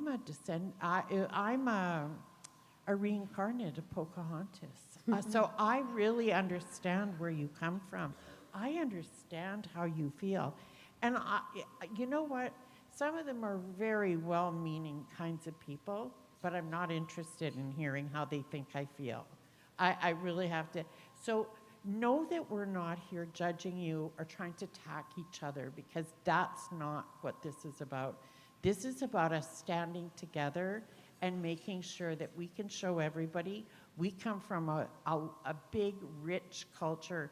a descendant, I'm a reincarnate of Pocahontas. So I really understand where you come from. I understand how you feel. And you know what? Some of them are very well-meaning kinds of people, but I'm not interested in hearing how they think I feel. I really have to. So know that we're not here judging you or trying to attack each other, because that's not what this is about. This is about us standing together and making sure that we can show everybody we come from a big, rich culture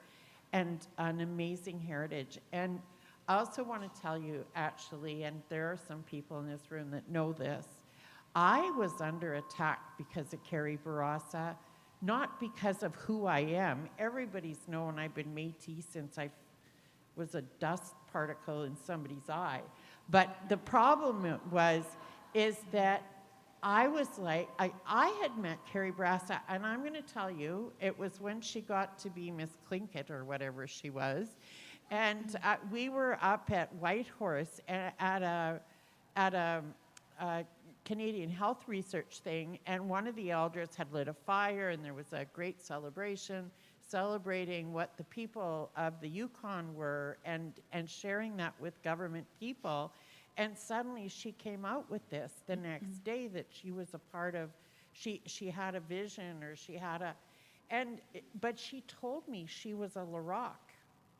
and an amazing heritage. And I also want to tell you, actually, and there are some people in this room that know this, I was under attack because of Carrie Bourassa, not because of who I am. Everybody's known I've been Métis since I was a dust particle in somebody's eye. But the problem is that I was like, I had met Carrie Bourassa, and I'm going to tell you, it was when she got to be Miss Tlingit or whatever she was, and we were up at Whitehorse at a Canadian Health Research thing, and one of the elders had lit a fire, and there was a great celebration celebrating what the people of the Yukon were, and sharing that with government people. And suddenly she came out with this the next day, that she was a part of, she had a vision, or she had a, but she told me she was a Larocque.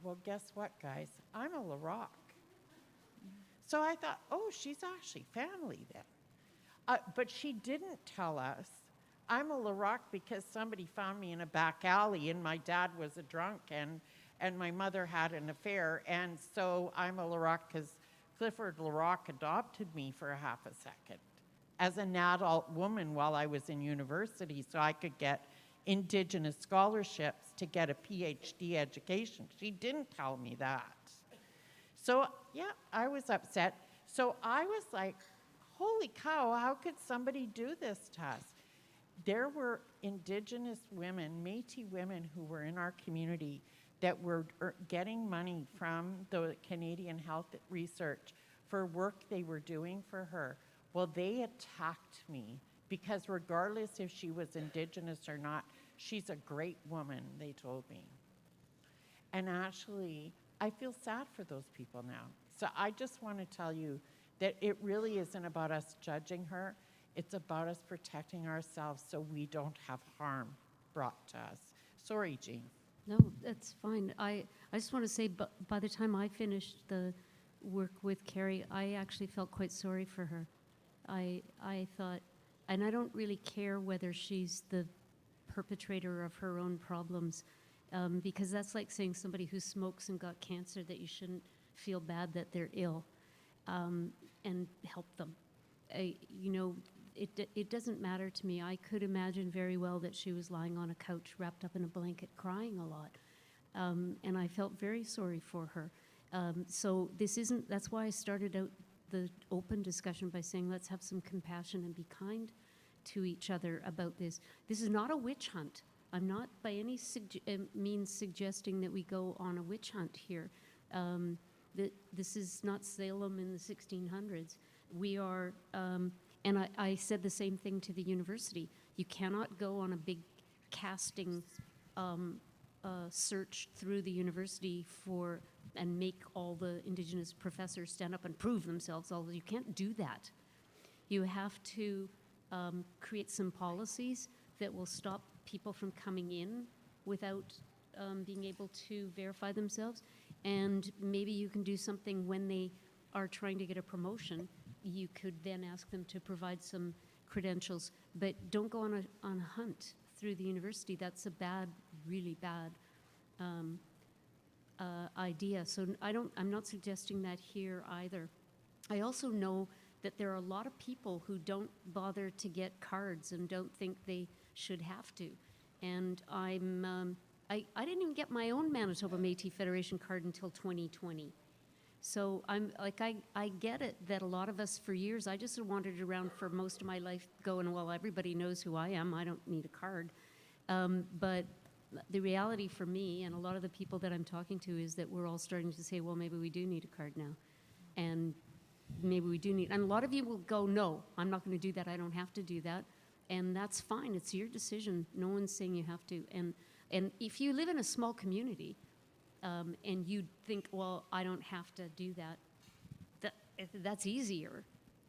Well, guess what, guys? I'm a Larocque. So I thought, oh, she's actually family then. But she didn't tell us, I'm a Larocque because somebody found me in a back alley, and my dad was a drunk, and my mother had an affair, and so I'm a Larocque because Clifford Larocque adopted me for a half a second as an adult woman while I was in university, so I could get Indigenous scholarships to get a PhD education. She didn't tell me that. So, yeah, I was upset. So I was like, holy cow, how could somebody do this to us? There were Indigenous women, Métis women, who were in our community that were getting money from the Canadian Health Research for work they were doing for her. Well, they attacked me because regardless if she was Indigenous or not, she's a great woman, they told me. And actually, I feel sad for those people now. So I just want to tell you that it really isn't about us judging her. It's about us protecting ourselves so we don't have harm brought to us. Sorry, Jean. No, that's fine. I just want to say, by the time I finished the work with Carrie, I actually felt quite sorry for her. I thought, and I don't really care whether she's the perpetrator of her own problems, because that's like saying somebody who smokes and got cancer that you shouldn't feel bad that they're ill, and help them. It doesn't matter to me. I could imagine very well that she was lying on a couch wrapped up in a blanket crying a lot. And I felt very sorry for her. So that's why I started out the open discussion by saying let's have some compassion and be kind to each other about this. This is not a witch hunt. I'm not by any means suggesting that we go on a witch hunt here. This is not Salem in the 1600s. We are... and I said the same thing to the university. You cannot go on a big casting search through the university for and make all the Indigenous professors stand up and prove themselves. Although you can't do that. You have to create some policies that will stop people from coming in without being able to verify themselves. And maybe you can do something when they are trying to get a promotion. You could then ask them to provide some credentials, but don't go on a hunt through the university. That's a bad, really bad idea. So I'm not suggesting that here either. I also know that there are a lot of people who don't bother to get cards and don't think they should have to. And I didn't even get my own Manitoba Métis Federation card until 2020. So I get it that a lot of us for years, I just wandered around for most of my life going, well, everybody knows who I am. I don't need a card. But the reality for me and a lot of the people that I'm talking to is that we're all starting to say, well, maybe we do need a card now. And maybe we do need, and a lot of you will go, no, I'm not going to do that. I don't have to do that. And that's fine. It's your decision. No one's saying you have to. And if you live in a small community, and you think, well, I don't have to do that, that's easier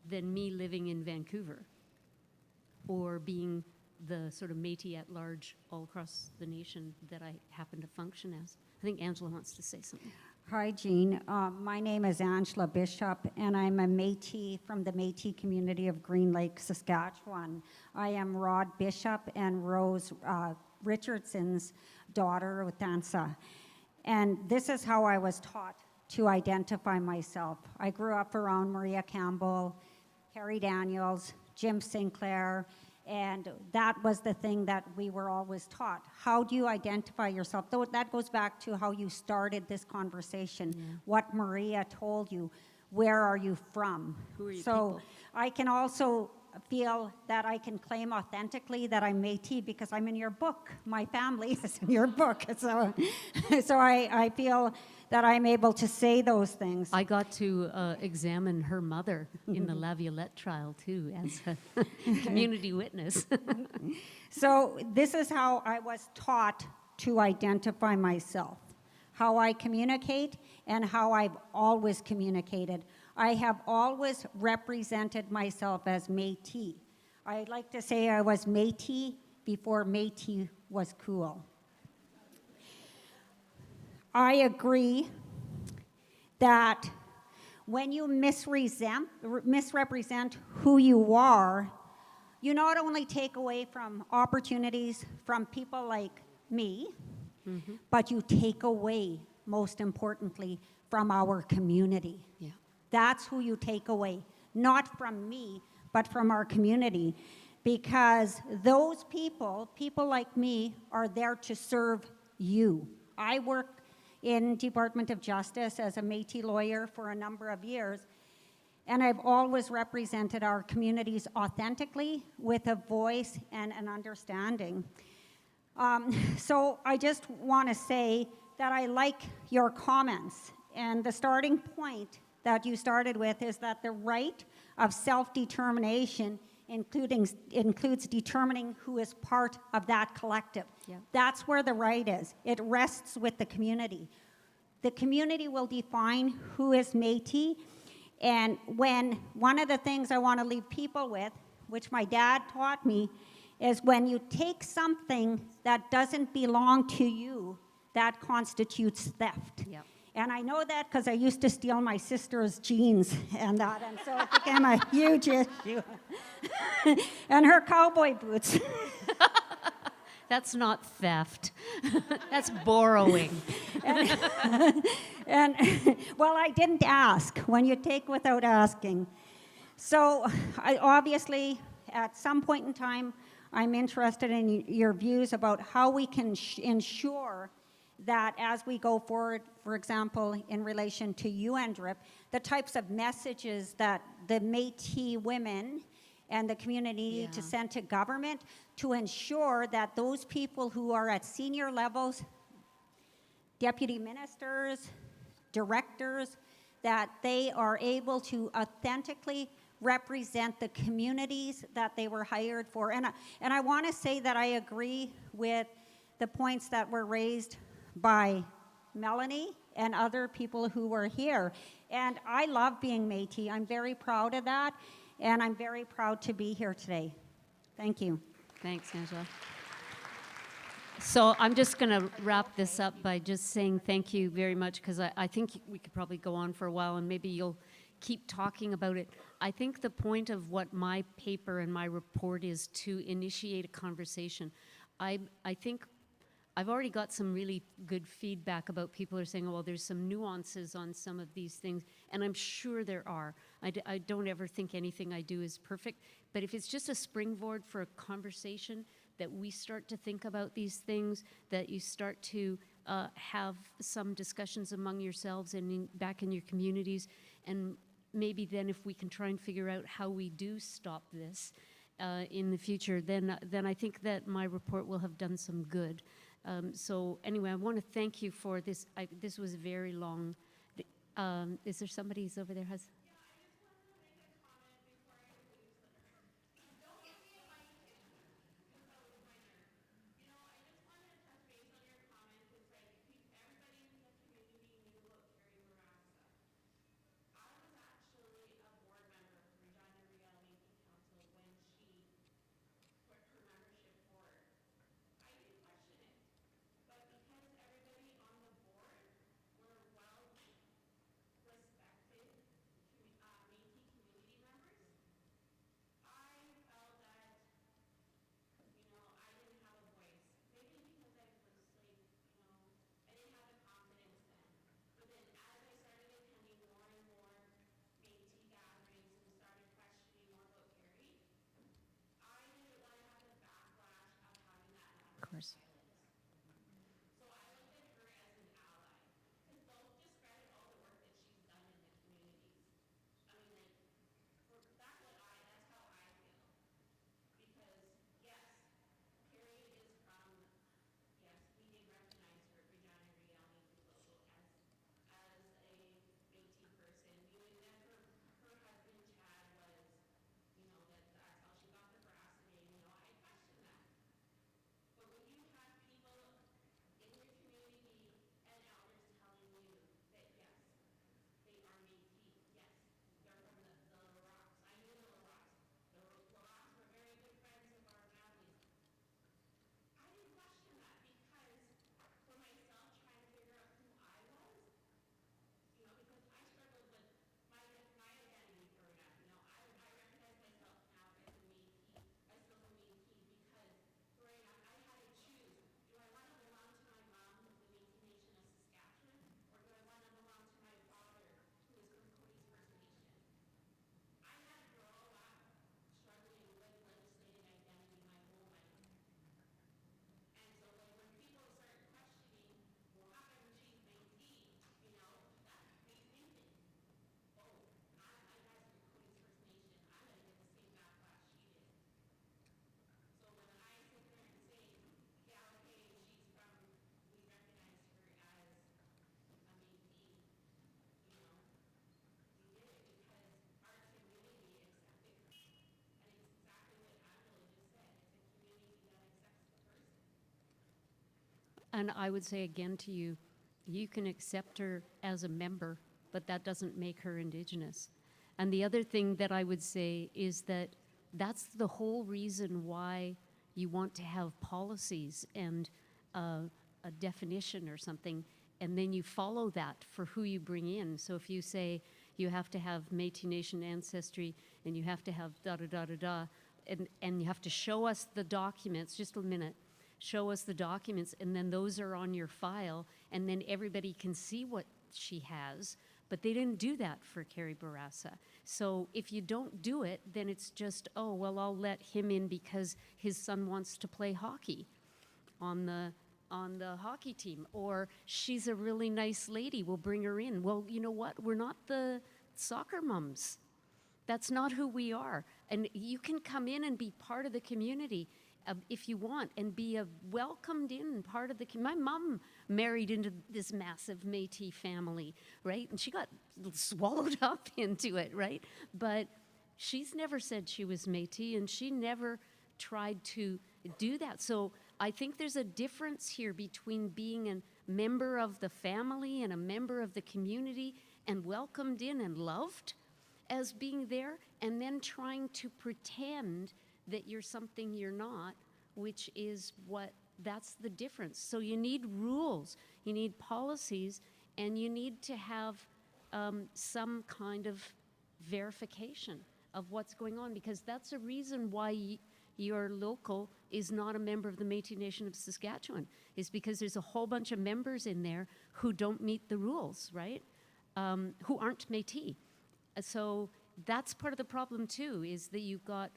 than me living in Vancouver or being the sort of Métis at large all across the nation that I happen to function as. I think Angela wants to say something. Hi, Jean. My name is Angela Bishop, and I'm a Métis from the Métis community of Green Lake, Saskatchewan. I am Rod Bishop and Rose Richardson's daughter with Dansa. And this is how I was taught to identify myself. I grew up around Maria Campbell, Carrie Daniels, Jim Sinclair, and that was the thing that we were always taught. How do you identify yourself? Though that goes back to how you started this conversation, what Maria told you. Where are you from? Who are you so people? I can also feel that I can claim authentically that I'm Métis because I'm in your book. My family is in your book. So I feel that I'm able to say those things. I got to examine her mother in the Laviolette trial, too, as a community witness. So this is how I was taught to identify myself, how I communicate, and how I've always communicated. I have always represented myself as Métis. I like to say I was Métis before Métis was cool. I agree that when you misrepresent who you are, you not only take away from opportunities from people like me, but you take away, most importantly, from our community. Yeah. That's who you take away, not from me, but from our community, because those people like me, are there to serve you. I work in Department of Justice as a Métis lawyer for a number of years, and I've always represented our communities authentically with a voice and an understanding. So I just want to say that I like your comments, and the starting point that you started with is that the right of self-determination includes determining who is part of that collective. Yeah. That's where the right is. It rests with the community. The community will define who is Métis, and when one of the things I want to leave people with, which my dad taught me, is when you take something that doesn't belong to you, that constitutes theft. Yep. And I know that because I used to steal my sister's jeans and that, and so it became a huge issue. And her cowboy boots. That's not theft. That's borrowing. And well, I didn't ask. When you take without asking. So I obviously, at some point in time, I'm interested in your views about how we can ensure that as we go forward, for example, in relation to UNDRIP, the types of messages that the Métis women and the community need to send to government to ensure that those people who are at senior levels, deputy ministers, directors, that they are able to authentically represent the communities that they were hired for. And I want to say that I agree with the points that were raised by Melanie and other people who were here. And I love being Métis. I'm very proud of that, and I'm very proud to be here today. Thank you. Thanks, Angela. So I'm just going to wrap this up by just saying thank you very much, because I think we could probably go on for a while, and maybe you'll keep talking about it. I think the point of what my paper and my report is to initiate a conversation. I think I've already got some really good feedback about people who are saying, oh, well, there's some nuances on some of these things, and I'm sure there are. I don't ever think anything I do is perfect, but if it's just a springboard for a conversation, that we start to think about these things, that you start to have some discussions among yourselves and back in your communities, and maybe then if we can try and figure out how we do stop this in the future, then I think that my report will have done some good. So anyway, I want to thank you for this. This was very long. Is there somebody who's over there has? Of course. And I would say again to you, you can accept her as a member, but that doesn't make her Indigenous. And the other thing that I would say is that that's the whole reason why you want to have policies and a definition or something, and then you follow that for who you bring in. So if you say you have to have Métis Nation ancestry and you have to have da-da-da-da-da, and you have to show us the documents, just a minute, show us the documents, and then those are on your file, and then everybody can see what she has, but they didn't do that for Carrie Bourassa. So if you don't do it, then it's just, oh, well, I'll let him in because his son wants to play hockey on the hockey team, or she's a really nice lady, we'll bring her in. Well, you know what? We're not the soccer mums. That's not who we are. And you can come in and be part of the community if you want, and be a welcomed in part of the community. My mom married into this massive Métis family, right? And she got swallowed up into it, right? But she's never said she was Métis, and she never tried to do that. So I think there's a difference here between being member of the family and a member of the community and welcomed in and loved as being there, and then trying to pretend that you're something you're not, which is that's the difference. So you need rules, you need policies, and you need to have some kind of verification of what's going on, because that's a reason why your local is not a member of the Métis Nation of Saskatchewan, is because there's a whole bunch of members in there who don't meet the rules, right? Who aren't Métis. So that's part of the problem too, is that you've got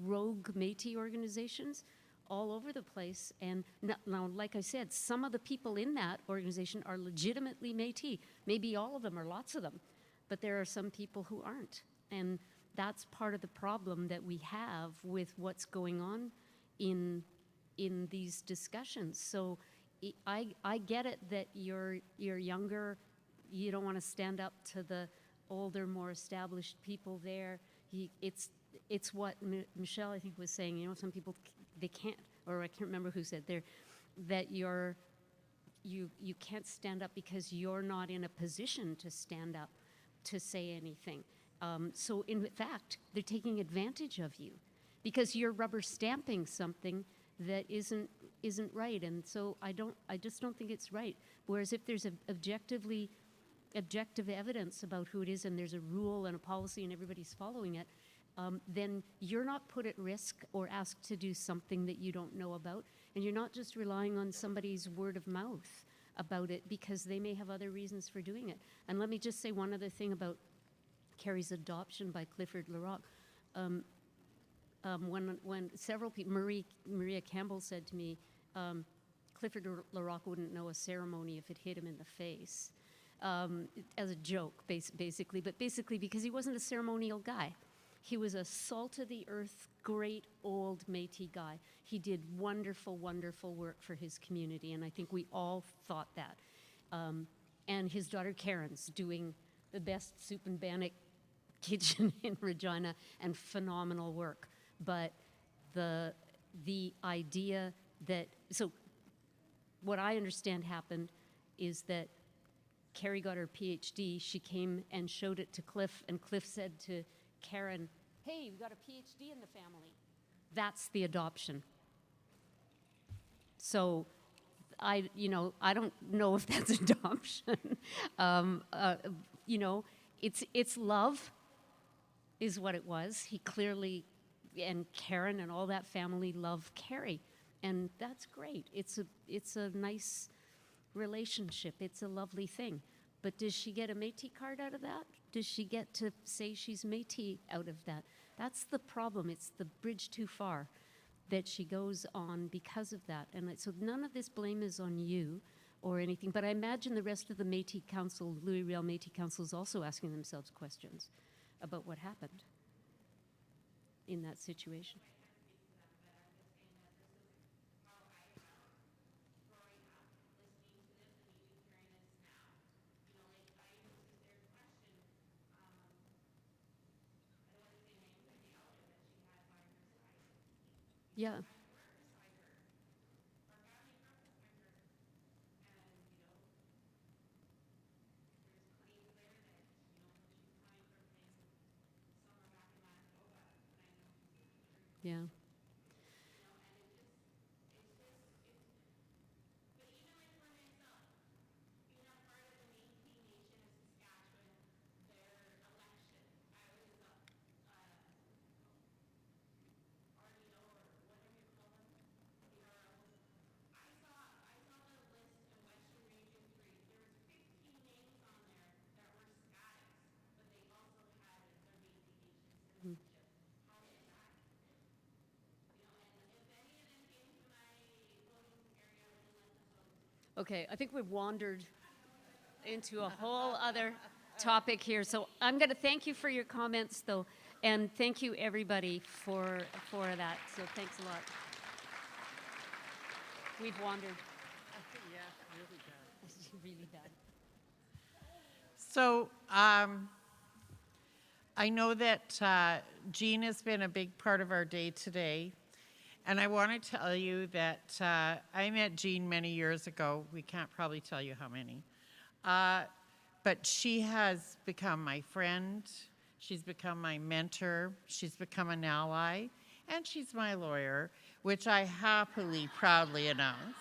rogue Métis organizations all over the place. And now, like I said, some of the people in that organization are legitimately Métis. Maybe all of them or lots of them, but there are some people who aren't. And that's part of the problem that we have with what's going on in these discussions. So I get it that you're younger, you don't want to stand up to the older, more established people there. It's what Michelle, I think, was saying. You know, some people, they can't, or I can't remember who said there, that you can't stand up because you're not in a position to stand up to say anything. So in fact, they're taking advantage of you because you're rubber stamping something that isn't right. And so I just don't think it's right. Whereas if there's objective evidence about who it is, and there's a rule and a policy and everybody's following it, then you're not put at risk or asked to do something that you don't know about. And you're not just relying on somebody's word of mouth about it because they may have other reasons for doing it. And let me just say one other thing about Carrie's adoption by Clifford Larocque. When several people, Maria Campbell said to me, Clifford Larocque wouldn't know a ceremony if it hit him in the face, as a joke, basically, but basically because he wasn't a ceremonial guy. He was a salt-of-the-earth, great old Métis guy. He did wonderful, wonderful work for his community, and I think we all thought that. And his daughter Karen's doing the best soup and bannock kitchen in Regina, and phenomenal work. But the idea that, so what I understand happened is that Carrie got her PhD, she came and showed it to Cliff, and Cliff said to Karen, hey, we got a PhD in the family. That's the adoption. So I don't know if that's adoption. It's love is what it was. He clearly, and Karen and all that family love Carrie, and that's great. It's a nice relationship. It's a lovely thing. But does she get a Métis card out of that? Does she get to say she's Métis out of that? That's the problem. It's the bridge too far that she goes on because of that. And so none of this blame is on you or anything, but I imagine the rest of the Métis Council, Louis Riel Métis Council, is also asking themselves questions about what happened in that situation. Yeah. Yeah. Okay, I think we've wandered into a whole other topic here. So I'm going to thank you for your comments, though, and thank you, everybody, for that. So thanks a lot. We've wandered. Yeah, really bad. Really bad. So I know that Jean has been a big part of our day today, And I want to tell you that I met Jean many years ago. We can't probably tell you how many. But she has become my friend. She's become my mentor. She's become an ally. And she's my lawyer, which I happily, proudly announce.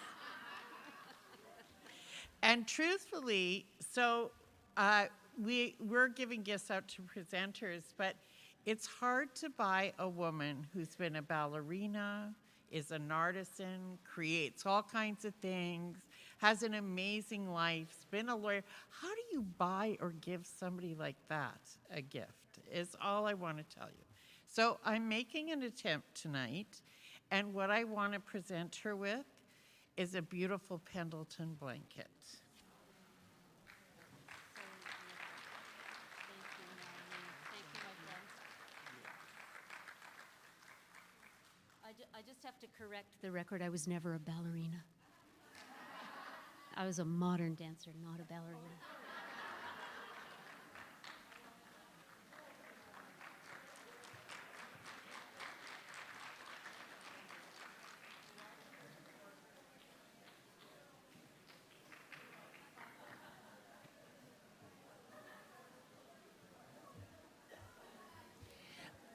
And truthfully, so we're giving gifts out to presenters, but it's hard to buy a woman who's been a ballerina, is an artisan, creates all kinds of things, has an amazing life, has been a lawyer. How do you buy or give somebody like that a gift is all I want to tell you. So I'm making an attempt tonight, and what I want to present her with is a beautiful Pendleton blanket. I just have to correct the record. I was never a ballerina. I was a modern dancer, not a ballerina.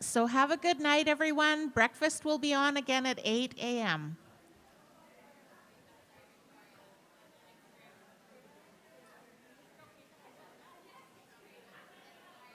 So have a good night, everyone. Breakfast will be on again at 8 a.m.